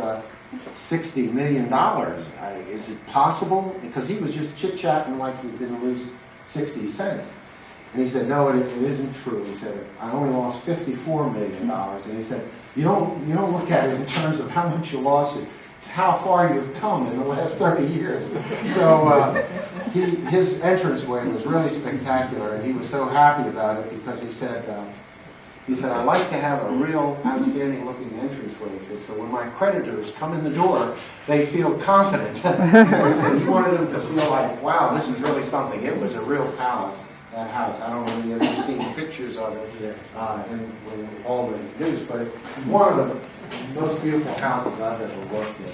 $60 million. Is it possible? Because he was just chit-chatting like we didn't lose 60 cents. And he said, no, it isn't true. He said, I only lost $54 million. And he said, you don't look at it in terms of how much you lost. It's how far you've come in the last 30 years. So his entranceway was really spectacular, and he was so happy about it because he said, I like to have a real outstanding looking entranceway. He said, so when my creditors come in the door, they feel confident. He said he wanted them to feel like, wow, this is really something. It was a real palace, that house. I don't know if you've ever seen pictures of it in all the news, but it's one of the most beautiful houses I've ever worked in.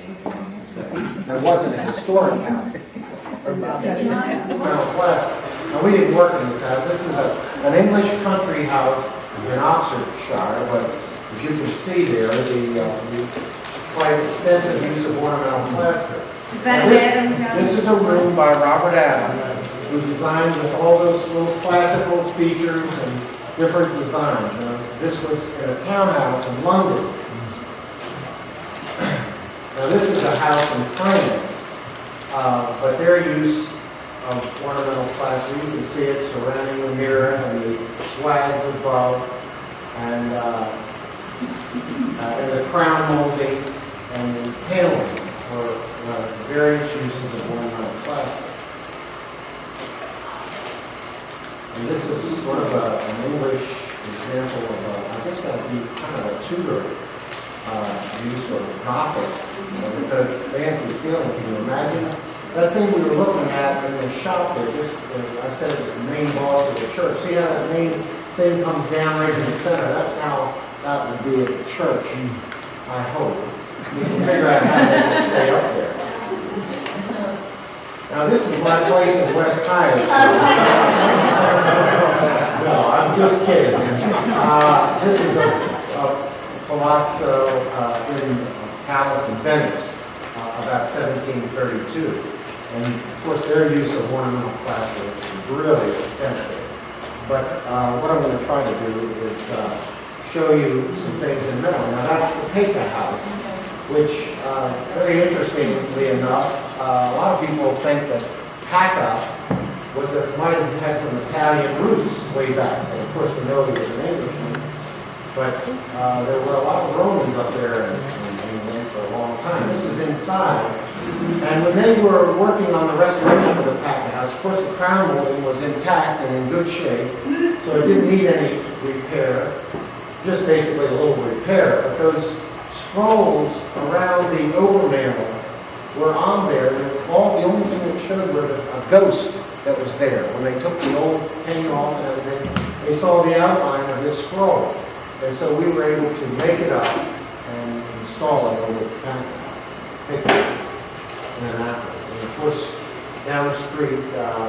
It wasn't a historic house. Well, we didn't work in this house. This is an English country house in Oxfordshire, but as you can see there, the quite extensive use of ornamental plaster. This is a room by Robert Adams, who designed with all those little classical features and different designs. This was in a townhouse in London. Now this is a house in France, but their use of ornamental plaster, you can see it surrounding the mirror and the swags above, and the crown moldings and the paneling for various uses of ornamental plaster. And this is sort of an English example of, I guess that would be kind of a Tudor use of Gothic, with the fancy ceiling. Can you imagine? That thing we were looking at in the shop there, I said it was the main boss of the church. See how that main thing comes down right in the center? That's how that would be at the church, I hope. You can figure out how they can stay up there. Now this is my place in West High. No, I'm just kidding. This is a palazzo in a palace in Venice, about 1732. And of course their use of ornamental plaster is really extensive. But what I'm going to try to do is show you some things in metal. Now that's the Pecca house, which very interestingly enough, a lot of people think that Pacca might have had some Italian roots way back. And of course we know he was an Englishman. But there were a lot of Romans up there in England for a long time. This is inside. And when they were working on the restoration of the Pacca house, of course the crown molding was intact and in good shape, so it didn't need any repair, just basically a little repair. But those scrolls around the overmantel were on there, and the only thing that showed was a ghost that was there. When they took the old paint off and everything, they saw the outline of this scroll. And so we were able to make it up and install it over the Pacca house in Annapolis. And of course, down the street,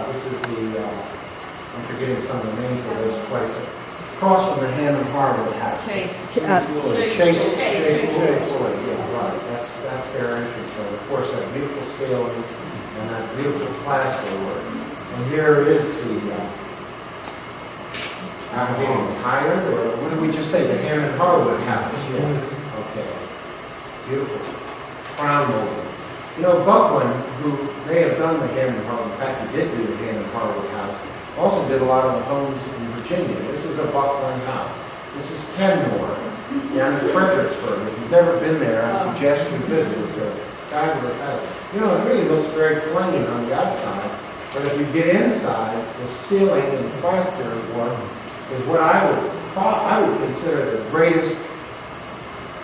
this is I'm forgetting some of the names of those places. Across from the Hammond Harwood house. Chase Floyd, yeah, right. That's their entrance way. Of course, that beautiful ceiling and that beautiful plaster work. And here is I'm getting tired, or what did we just say? The Hammond Harwood house. Yes. Okay. Beautiful. Crown molding. You know, Buckland, who may have done the Hammond Harwood, in fact, he did do the Hammond Harwood house, also did a lot of the homes in Virginia. This is a Buckland house. This is Kenmore down in Fredericksburg. If you've never been there, I suggest you visit. It's a fabulous house. You know, it really looks very plain on the outside, but if you get inside, the ceiling and plaster work is what I would consider the greatest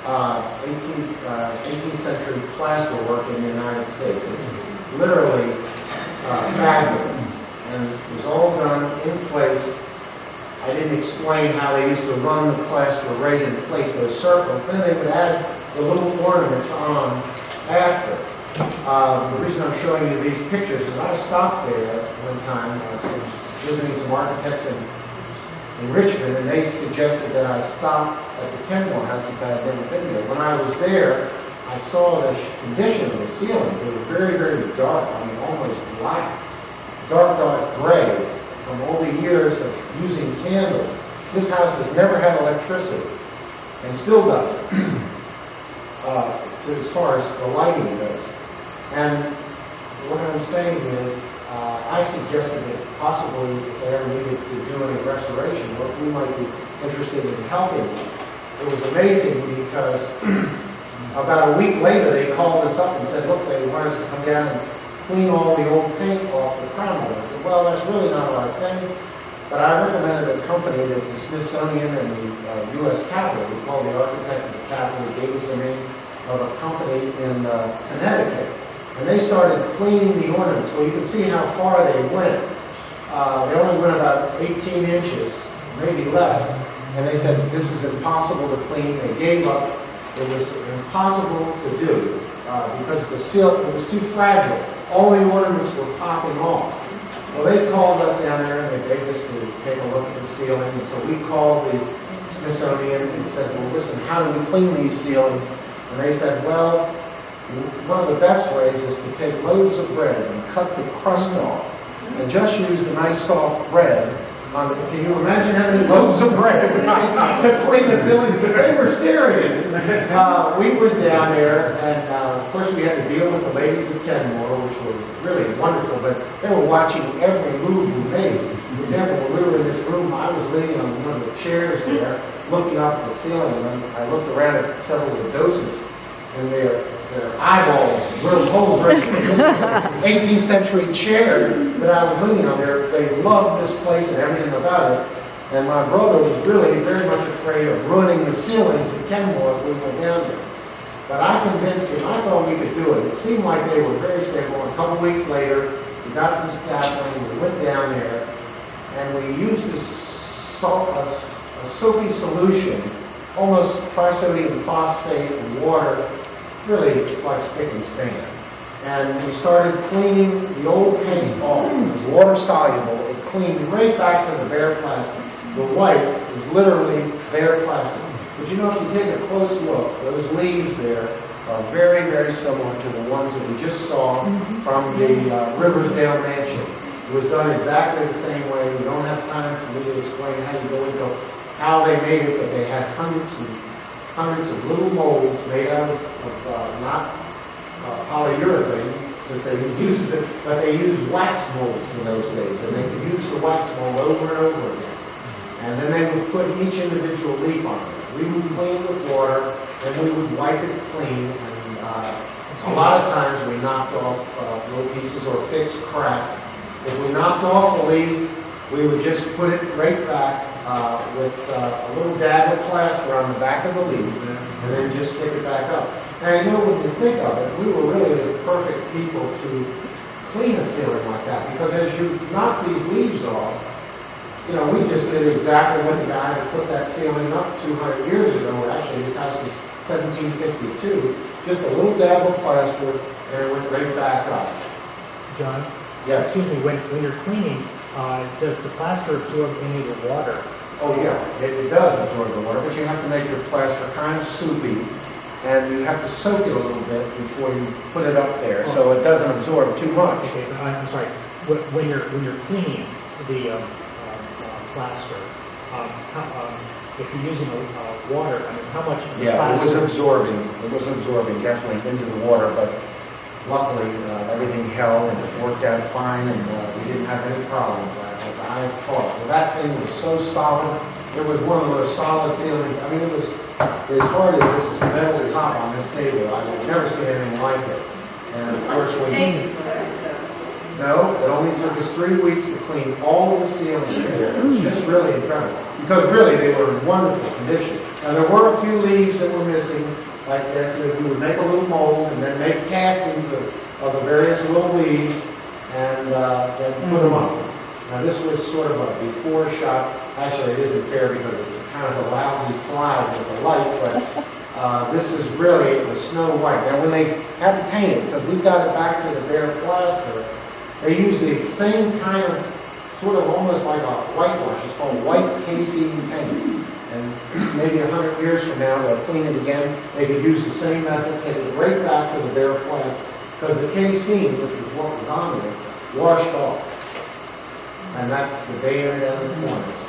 18th century plaster work in the United States. It's literally fabulous, and it was all done in place. I didn't explain how they used to run the plaster right in place, those circles. Then they would add the little ornaments on after. The reason I'm showing you these pictures is I stopped there one time. I was visiting some architects in Richmond, and they suggested that I stop at the Kenmore house since I had never been there. When I was there, I saw the condition of the ceilings. They were very, very dark. I mean, almost black. Dark gray from all the years of using candles. This house has never had electricity and still doesn't, as far as the lighting goes. And what I'm saying is, I suggested that possibly if they ever needed to do any restoration, we might be interested in helping them. It was amazing because about a week later they called us up and said, look, they want us to come down and clean all the old paint off the crown mold. I said, well, that's really not our thing. But I recommended a company that the Smithsonian and the U.S. Capitol, we called the architect of the Capitol, gave us the name of a company in Connecticut. And they started cleaning the ornaments. Well, you can see how far they went. They only went about 18 inches, maybe less. And they said, this is impossible to clean. They gave up. It was impossible to do because the seal, it was too fragile. All the ornaments were popping off. Well, they called us down there and they begged us to take a look at the ceiling. And so we called the Smithsonian and said, well, listen, how do we clean these ceilings? And they said, well, one of the best ways is to take loaves of bread and cut the crust off and just use the nice soft bread. Can you imagine how many loaves of bread it would take to clean the ceiling? They were serious. We went down there, and of course we had to deal with the ladies of Kenmore, which were really wonderful, but they were watching every move we made. For example, when we were in this room, I was leaning on one of the chairs there, looking up at the ceiling, and I looked around at several of the docents, and their eyeballs drilled holes right in this 18th century chair that I was leaning on there. They loved this place and everything about it. And my brother was really very much afraid of ruining the ceilings at Kenmore if we went down there. But I convinced him, I thought we could do it. It seemed like they were very stable. And a couple weeks later, we got some scaffolding, we went down there, and we used this a soapy solution, almost trisodium phosphate and water. Really, it's like spick and span. And we started cleaning the old paint off. It was water soluble. It cleaned right back to the bare plastic. The white is literally bare plastic. But you know, if you take a close look, those leaves there are very, very similar to the ones that we just saw from the Riversdale Mansion. It was done exactly the same way. We don't have time for me to explain how you go into how they made it, but they had hundreds of little molds made out of not polyurethane, since they didn't use it, but they used wax molds in those days, and they could use the wax mold over and over again. And then they would put each individual leaf on it. We would clean with water, and we would wipe it clean, and a lot of times we knocked off little pieces or fixed cracks. If we knocked off the leaf, we would just put it right back with a little dab of plaster on the back of the leaf, and then just stick it back up. Now, you know, when you think of it, we were really the perfect people to clean a ceiling like that, because as you knock these leaves off, you know, we just did exactly what the guy that put that ceiling up 200 years ago, actually his house was 1752, just a little dab of plaster, and it went right back up. John? Yes. Excuse me, when you're cleaning, does the plaster absorb any of the water? Oh yeah, it does absorb the water, but you have to make your plaster kind of soupy, and you have to soak it a little bit before you put it up there, so it doesn't absorb too much. Okay, but I'm sorry. When you're cleaning the plaster, if you're using water, I mean, how much? Yeah, it was absorbing. It was absorbing definitely into the water, but luckily everything held and it worked out fine, and we didn't have any problems. I I thought. Well, that thing was so solid. It was one of the most solid ceilings. I mean, it was as hard as this metal top on this table. I've never seen anything like it. And of course, no, it only took us 3 weeks to clean all of the ceilings there. It was just really incredible. Because really, they were in wonderful condition. Now, there were a few leaves that were missing, like this. We would make a little mold and then make castings of the various little leaves and then put them up. Now, this was sort of a before shot. Actually, it isn't fair because it's kind of a lousy slide with the light, but this is really the Snow White. Now, when they had to paint it, because we got it back to the bare plaster, they use the same kind of, sort of almost like a whitewash. It's called white casing paint. And maybe 100 years from now, they'll clean it again. They could use the same method, take it right back to the bare plaster. Because the casing, which was what was on there, washed off. And that's the band and the corners.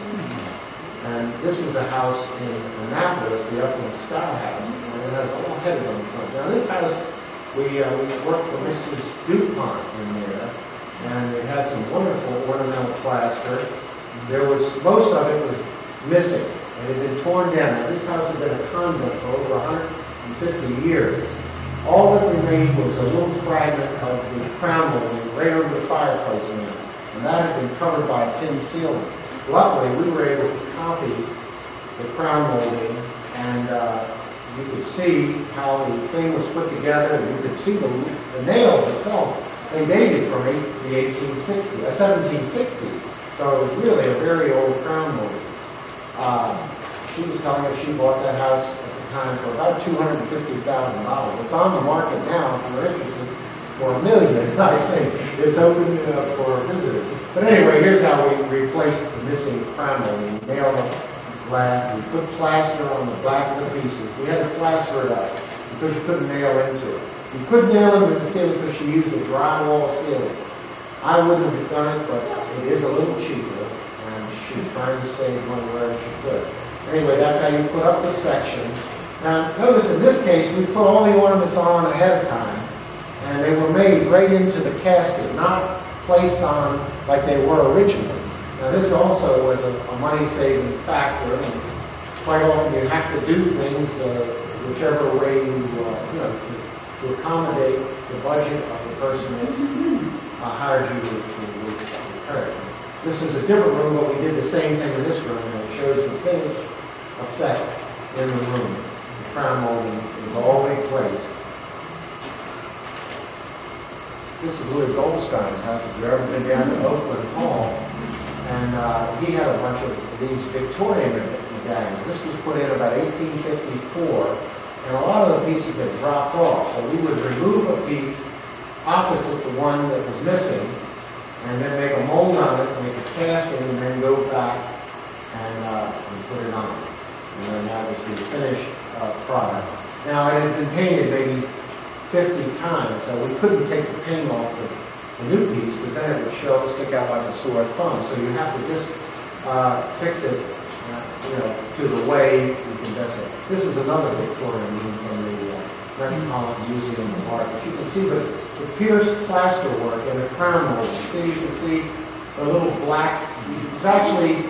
And this was a house in Annapolis, the Upland Sky House, and it has all heads on the front. Now this house, we worked for Mrs. DuPont in there, and they had some wonderful ornamental plaster. There was, most of it was missing. It had been torn down. Now, this house had been a convent for over 150 years. All that remained was a little fragment of the crown molding right over the fireplace in there. And that had been covered by a tin ceiling. Luckily, we were able to copy the crown molding, and you could see how the thing was put together, and you could see the nails itself. They dated from the 1760s. So it was really a very old crown molding. She was telling us she bought that house at the time for about $250,000. It's on the market now, if you're interested, for $1 million, I think. It's open for visitors. But anyway, here's how we replaced the missing crown molding. We nailed up glass. We put plaster on the back of the pieces. We had to plaster it up because you couldn't nail into it. You couldn't nail into the ceiling because she used a drywall ceiling. I wouldn't have done it, but it is a little cheaper. She's trying to save money wherever she could. Anyway, that's how you put up the section. Now, notice in this case, we put all the ornaments on ahead of time, and they were made right into the casket, not placed on like they were originally. Now, this also was a money-saving factor, and quite often you have to do things whichever way to accommodate the budget of the person that's hired you to repair it. This is a different room, but we did the same thing in this room, and it shows the finish effect in the room. The crown molding is all replaced. This is Louis Goldstein's house. If you've ever been down to Oakland Hall, and he had a bunch of these Victorian medallions. This was put in about 1854, and a lot of the pieces had dropped off. So we would remove a piece opposite the one that was missing, and then make a mold on it, make a casting, and then go back and put it on. And then that was the finished product. Now, it had been painted maybe 50 times, so we couldn't take the paint off the new piece, because then it would stick out like a sore thumb. So you have to just fix it, to the way you can best it. This is another Victorian room from the Metropolitan Museum of Art. But you can see the pierced plaster work and the crown molding. See, you can see the little black, it's actually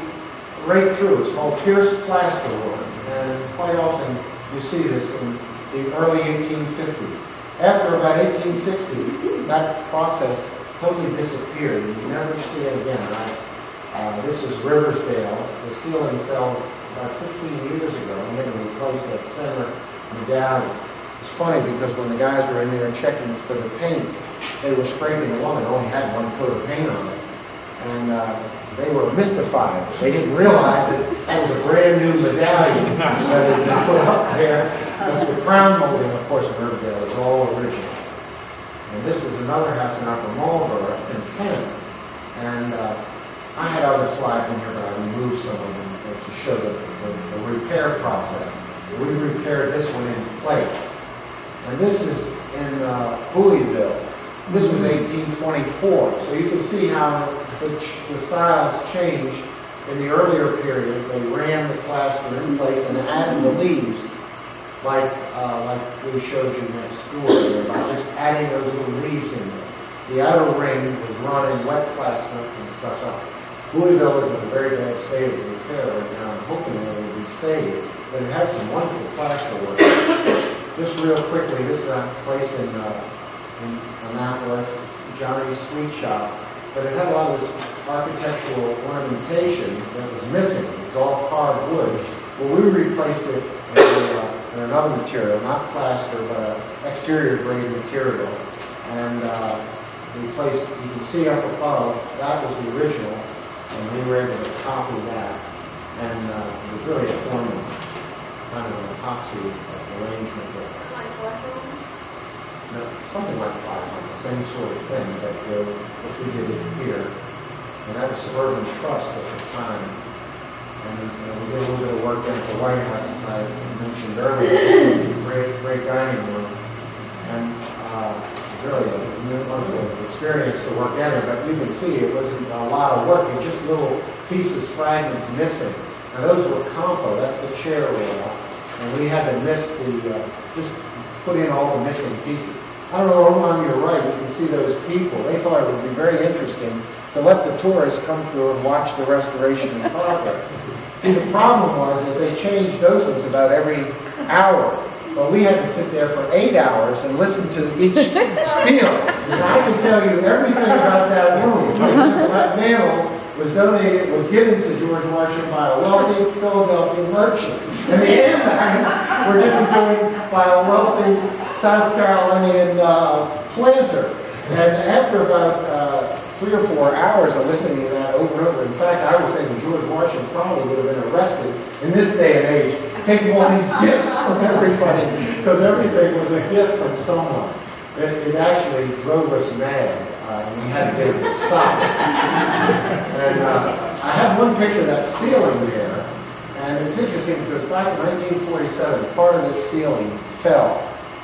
right through. It's called pierced plaster work. And quite often you see this in the early 1850s. After about 1860, that process totally disappeared. You never see it again. This is Riversdale. The ceiling fell about 15 years ago, and we had to replace that center medallion. It's funny because when the guys were in there checking for the paint, they were scraping along. It only had one coat of paint on it. And they were mystified. They didn't realize that was a brand new medallion that had been put up there. But the crown molding, of course, in Riverdale is all original. And this is another house in Upper Marlboro in 10. And I had other slides in here, but I removed some of them to show the repair process. So we repaired this one in place. And this is in Louisville. This was 1824. So you can see how the styles changed in the earlier period. They ran the plaster in place and added the leaves, like we showed you next door, by just adding those little leaves in there. The outer ring was run in wet plaster and stuck up. Louisville is in a very bad state of repair right now. I'm hoping that it will be saved, but it has some wonderful plaster work. Just real quickly, this is a place in Annapolis, it's Johnny's Sweet Shop, but it had a lot of this architectural ornamentation that was missing. It was all carved wood. Well, we replaced it in another material, not plaster, but an exterior grade material. And we placed, you can see up above, that was the original, and we were able to copy that. And it was really a formula, kind of an epoxy arrangement there. No, something like 500, the same sort of thing, but which we did it here. And that was Suburban Trust at the time. And we did a little bit of work down at the White House, as I mentioned earlier. It was a great dining room. And really a wonderful experience to work in it. But you can see it wasn't a lot of work. It was just little pieces, fragments missing. And those were compo. That's the chair rail. And we had to miss just put in all the missing pieces. I don't know, over on your right, you can see those people. They thought it would be very interesting to let the tourists come through and watch the restoration in progress. See, the problem was they changed doses about every hour. But we had to sit there for 8 hours and listen to each spiel. And I can tell you everything about that room. For example, that mantle was given to George Washington by a wealthy Philadelphia merchant. And the andirons were given to him by a wealthy South Carolinian planter. And after about 3 or 4 hours of listening to that over and over, in fact, I was saying George Washington probably would have been arrested in this day and age, taking all these gifts from everybody, because everything was a gift from someone. It actually drove us mad, and we had to get it to stop. And I have one picture of that ceiling there, and it's interesting because back in 1947, part of this ceiling fell,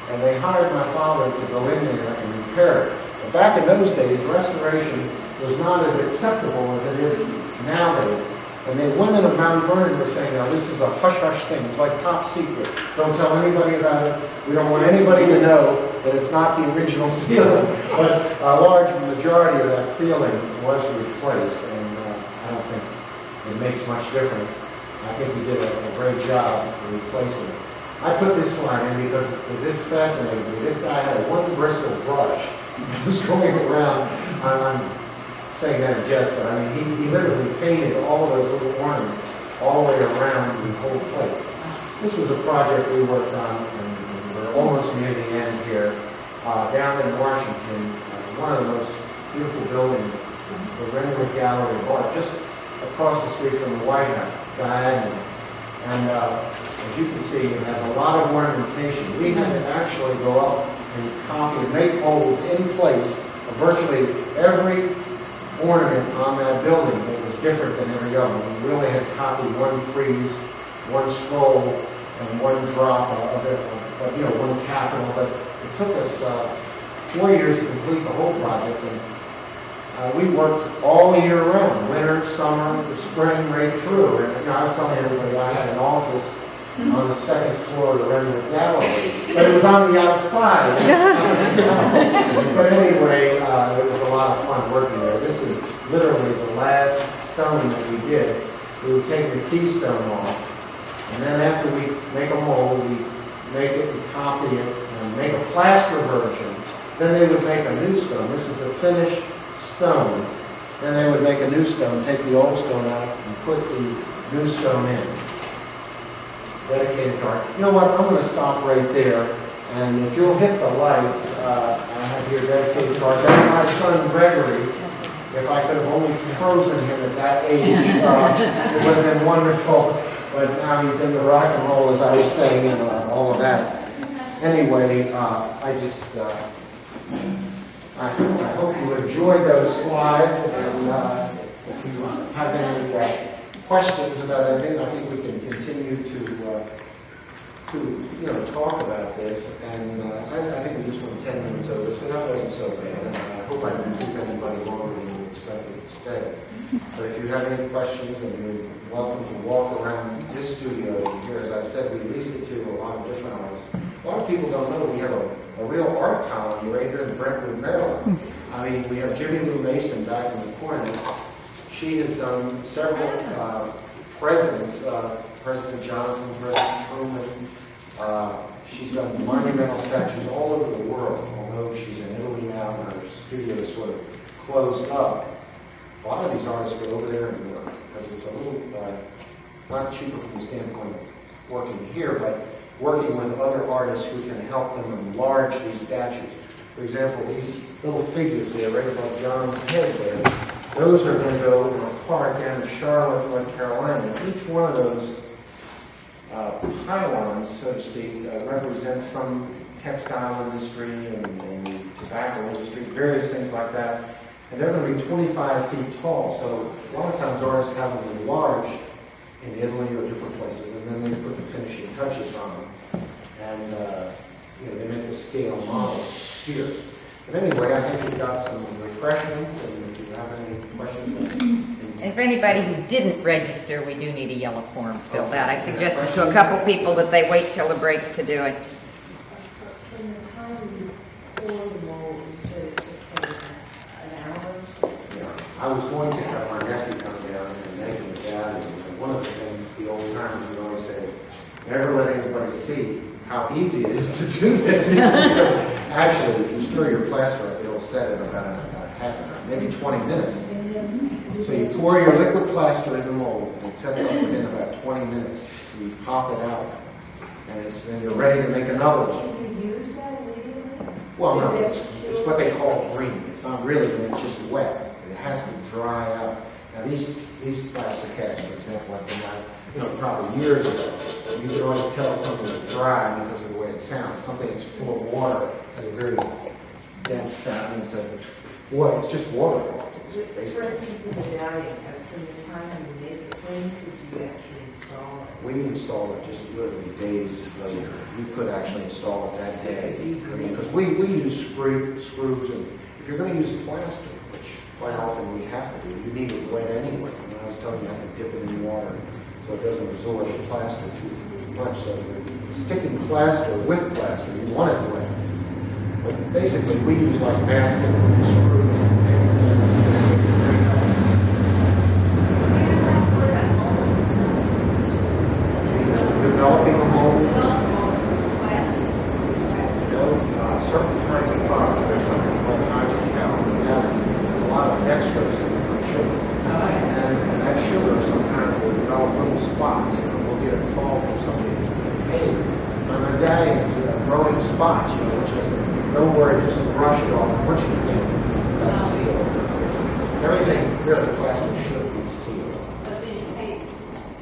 and they hired my father to go in there and repair it. But back in those days, restoration was not as acceptable as it is nowadays. And the women of Mount Vernon were saying, now this is a hush-hush thing. It's like top secret. Don't tell anybody about it. We don't want anybody to know that it's not the original ceiling. But a large majority of that ceiling was replaced, and I don't think it makes much difference. I think we did a great job of replacing it. I put this slide in because this fascinated me. This guy had a one bristle brush. He was going around. I'm saying that in jest, but I mean, he literally painted all of those little ornaments all the way around the whole place. This was a project we worked on, and we're almost near the end here, down in Washington. One of the most beautiful buildings. It's the Brentwood Gallery of Art, just across the street from the White House, diagonally. And as you can see, it has a lot of ornamentation. We had to actually go up and copy and make molds in place of virtually every ornament on that building that was different than every other one. We only had copied one frieze, one scroll, and one drop of it, one capital. But it took us 4 years to complete the whole project, and we worked all year round, winter, summer, the spring, right through. And I was telling everybody I had an office on the second floor of the Brentwood Gallery, but it was on the outside. But anyway, it was a lot of fun working there. This is literally the last stone that we did. We would take the keystone off, and then after we make a mold, we make it, we copy it, and make a plaster version. Then they would make a new stone. This is a finished stone. Then they would make a new stone, take the old stone out, and put the new stone in. Dedicated to art. You know what? I'm going to stop right there. And if you'll hit the lights, I have here dedicated to art. That's my son Gregory. If I could have only frozen him at that age, it would have been wonderful. But now he's in the rock and roll, as I was saying, and all of that. Anyway, I hope you enjoyed those slides. And if you have any questions about anything, I think we can continue to talk about this. And I think we just went 10 minutes over, so that wasn't so bad. And I hope I didn't keep anybody longer than you expected to stay. But if you have any questions, and you're welcome to walk around this studio here. As I said, we lease it to a lot of different artists. A lot of people don't know we have a real art colony right here in Brentwood, Maryland. I mean, we have Jimmy Lou Mason back in the corner. she has done several presidents, President Johnson, President Truman. She's done monumental statues all over the world, although she's in Italy now and her studio is sort of closed up. A lot of these artists go over there and work because it's a little, not cheaper from the standpoint of working here, but working with other artists who can help them enlarge these statues. For example, these little figures there right above John's head there, those are going to go in a park down in Charlotte, North Carolina. Each one of those pylons, so to speak, represents some textile industry and the tobacco industry, various things like that. And they're going to be 25 feet tall. So a lot of times artists have them enlarged in Italy or different places, and then they put the finishing touches on them. And they make the scale models here. But anyway, I think we've got some refreshments, and if you have any questions. And for anybody who didn't register, we do need a yellow form filled out. I suggested to a couple people that they wait till the break to do it. From the time before the mold, you said it took an hour? Yeah, I was going to have my nephew come down and make him a dad, and one of the things the old timers would always say is, never let anybody see how easy it is to do this. Actually, if you stir your plaster up, it'll set in about half an hour, maybe 20 minutes. So you pour your liquid plaster in the mold, and it sets up within about 20 minutes. So you pop it out, and then you're ready to make another one. Can you use that immediately? Well, no, it's what they call green. It's not really green, it's just wet. It has to dry out. Now these plaster casts, for example, have been out, probably years ago. You can always tell something is dry because of the way it sounds. Something that's full of water has a very dense sound. It's just water. For instance, in the medallion, from the time you made the plane, could you actually install it? We installed it just literally days later. We could actually install it that day. I mean, because we use screws, and if you're going to use plaster, which quite often we have to do, you need it wet anyway. And I was telling you, I have to dip it in water so it doesn't absorb the plaster too much. So you're sticking plaster with plaster, you want it wet. But basically, we use like mastic screws. Developing a mold. Certain kinds of products, there's something called hydrocal. It has a lot of dextrose in it, like sugar. And that sugar sometimes will develop little spots. We'll get a call from somebody that says, hey, my medallion's growing spots, which is, don't worry, just brush it off. Once you think that seals it. Everything really plaster should be sealed. But then you paint,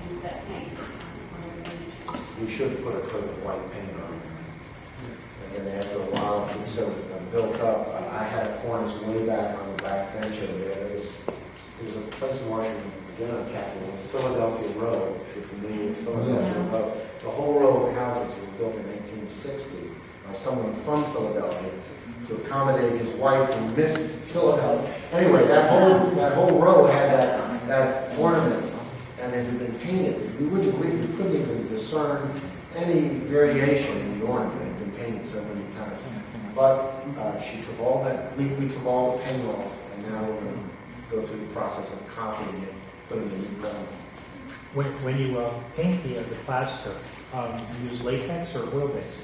use that paint. We should put a coat of white paint on it. And then after a while, it's so built up. I had corners way back on the back bench over there. There's a place in Washington, again on Capitol, Philadelphia Road, if you're familiar with Philadelphia Road. The whole row of houses was built in 1860 by someone from Philadelphia to accommodate his wife who missed Philadelphia. Anyway, that whole row had that ornament, and it had been painted. You wouldn't believe you couldn't even discern any variation in the ornament. It had been painted so many times. But she took all that, we took all the paint off, and now we're going to go through the process of copying it, putting it in the ground. When you paint the plaster, you use latex or oil-based?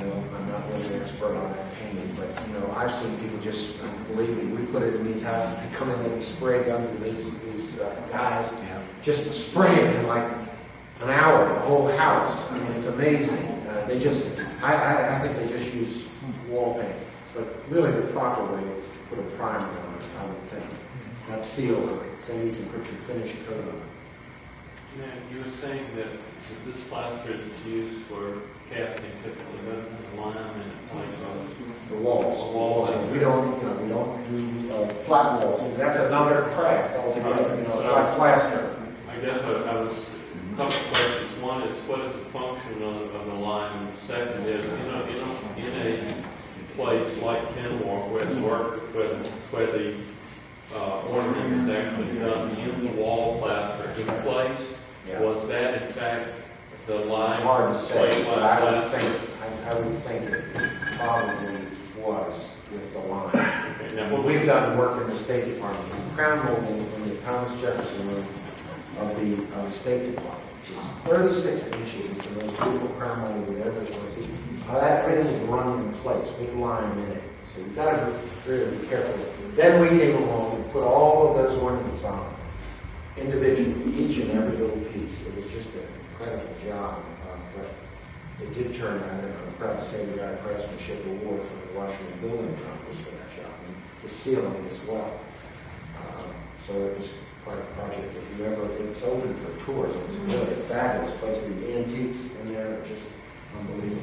I'm not really an expert on that painting, but I've seen people just, believe me, we put it in these houses. They come in with these spray guns, and these guys just spray it in like an hour, the whole house. I mean, it's amazing. I think they just use wall paint, but really the proper way is to put a primer on it, I would think. That seals it, then you can put your finish coat on it. Now, you were saying that this plaster is used for casting typically doesn't have lime and it like the walls. We don't do flat walls. That's another craft altogether. It's not plaster. I guess I was a couple of questions. One is what is the function of the lime, and the second is in a place like Kenmore where the ornament is actually done in the wall plaster in place. Yeah. Was that in fact the lime? It's hard to say, but I would plaster? think it probably was with the line. Yeah, well, we've done work in the State Department. The crown molding in the Thomas Jefferson room of the State Department is 36 inches. It's the most beautiful crown molding we've ever seen. Everything is run in place with lime in it. So you've got to really be careful. Then we came along and put all of those ornaments on individually, each and every little piece. It was just an incredible job. But it did turn out, and I'm proud to say we got a craftsmanship award from the Washington Building Conference for that job, and the ceiling as well. So it was quite a project. If you ever, it's open for tours. It's really a fabulous place. The antiques in there are just unbelievable.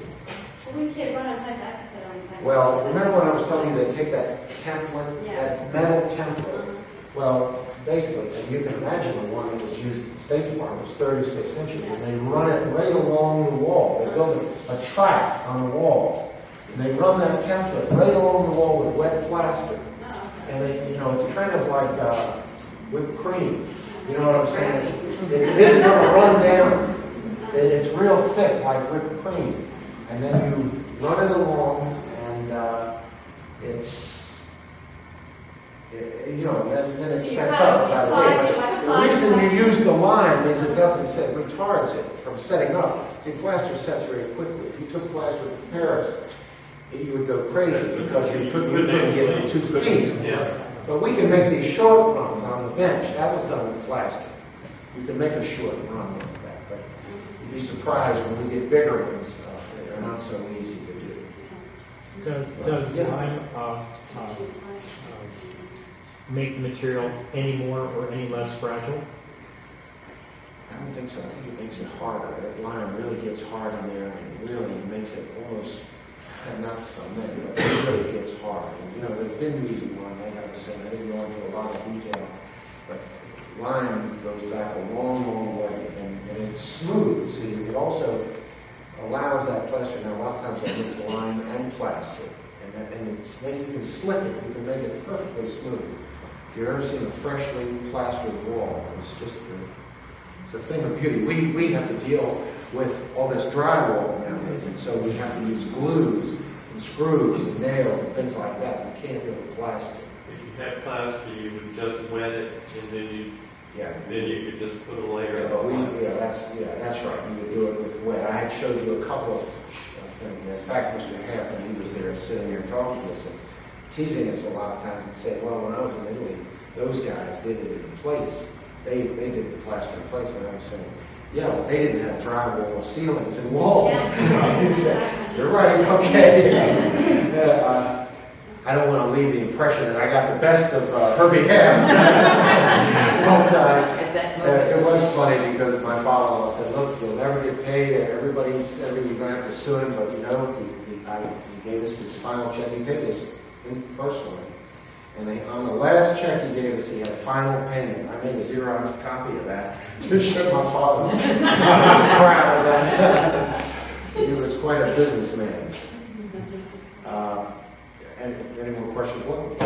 Well, when you say run in place, I could sit on the side. Well, remember when I was telling you they take that template, that metal template? Well, basically, and you can imagine the one that was used at the State Department was 36 inches, and they run it right along the wall. They build a track on the wall, and they run that template right along the wall with wet plaster. And they, it's kind of like whipped cream. You know what I'm saying? It isn't going to run down. It's real thick, like whipped cream. And then you run it along, and then it sets up right away. But the reason you use the lime is it retards it from setting up. See, plaster sets very quickly. If you took plaster to Paris, you would go crazy because you couldn't get it 2 feet. Yeah. But we can make these short runs on the bench. That was done with plaster. You can make a short run like that, but you'd be surprised when we get bigger ones. They're not so easy to do. Does lime make the material any more or any less fragile? I don't think so. I think it makes it harder. That lime really gets hard on there, and it really makes it almost, not so many, but it really gets hard. And, the Vinweezy one, I got to say, I didn't go into a lot of detail, but lime goes back a long, long way, and it's smooth. See, it also allows that plaster. Now, a lot of times I mix lime and plaster, and then you can slick it. You can make it perfectly smooth. If you've ever seen a freshly plastered wall, it's a thing of beauty. We have to deal with all this drywall nowadays, and so we have to use glues and screws and nails and things like that. We can't really plaster. If you had plaster, you would just wet it, and then you could just put a layer of that's right. You would do it with wet. I had showed you a couple of things. In fact, Mr. Hampton, he was there sitting there talking to us and teasing us a lot of times and saying, well, when I was in Italy, those guys did it in place. They did the plaster in place, and I was saying, yeah, but they didn't have drywall ceilings and walls. He said, you're right, okay. I don't want to leave the impression that I got the best of her behalf. But it was funny because my father-in-law said, look, you'll never get paid. Everybody's saying you're going to have to sue him, but he gave us his final check. He paid us personally. And on the last check he gave us, he had a final payment. I made a Xerox copy of that to show my father. I was proud of that. He was quite a businessman. Any more questions? What?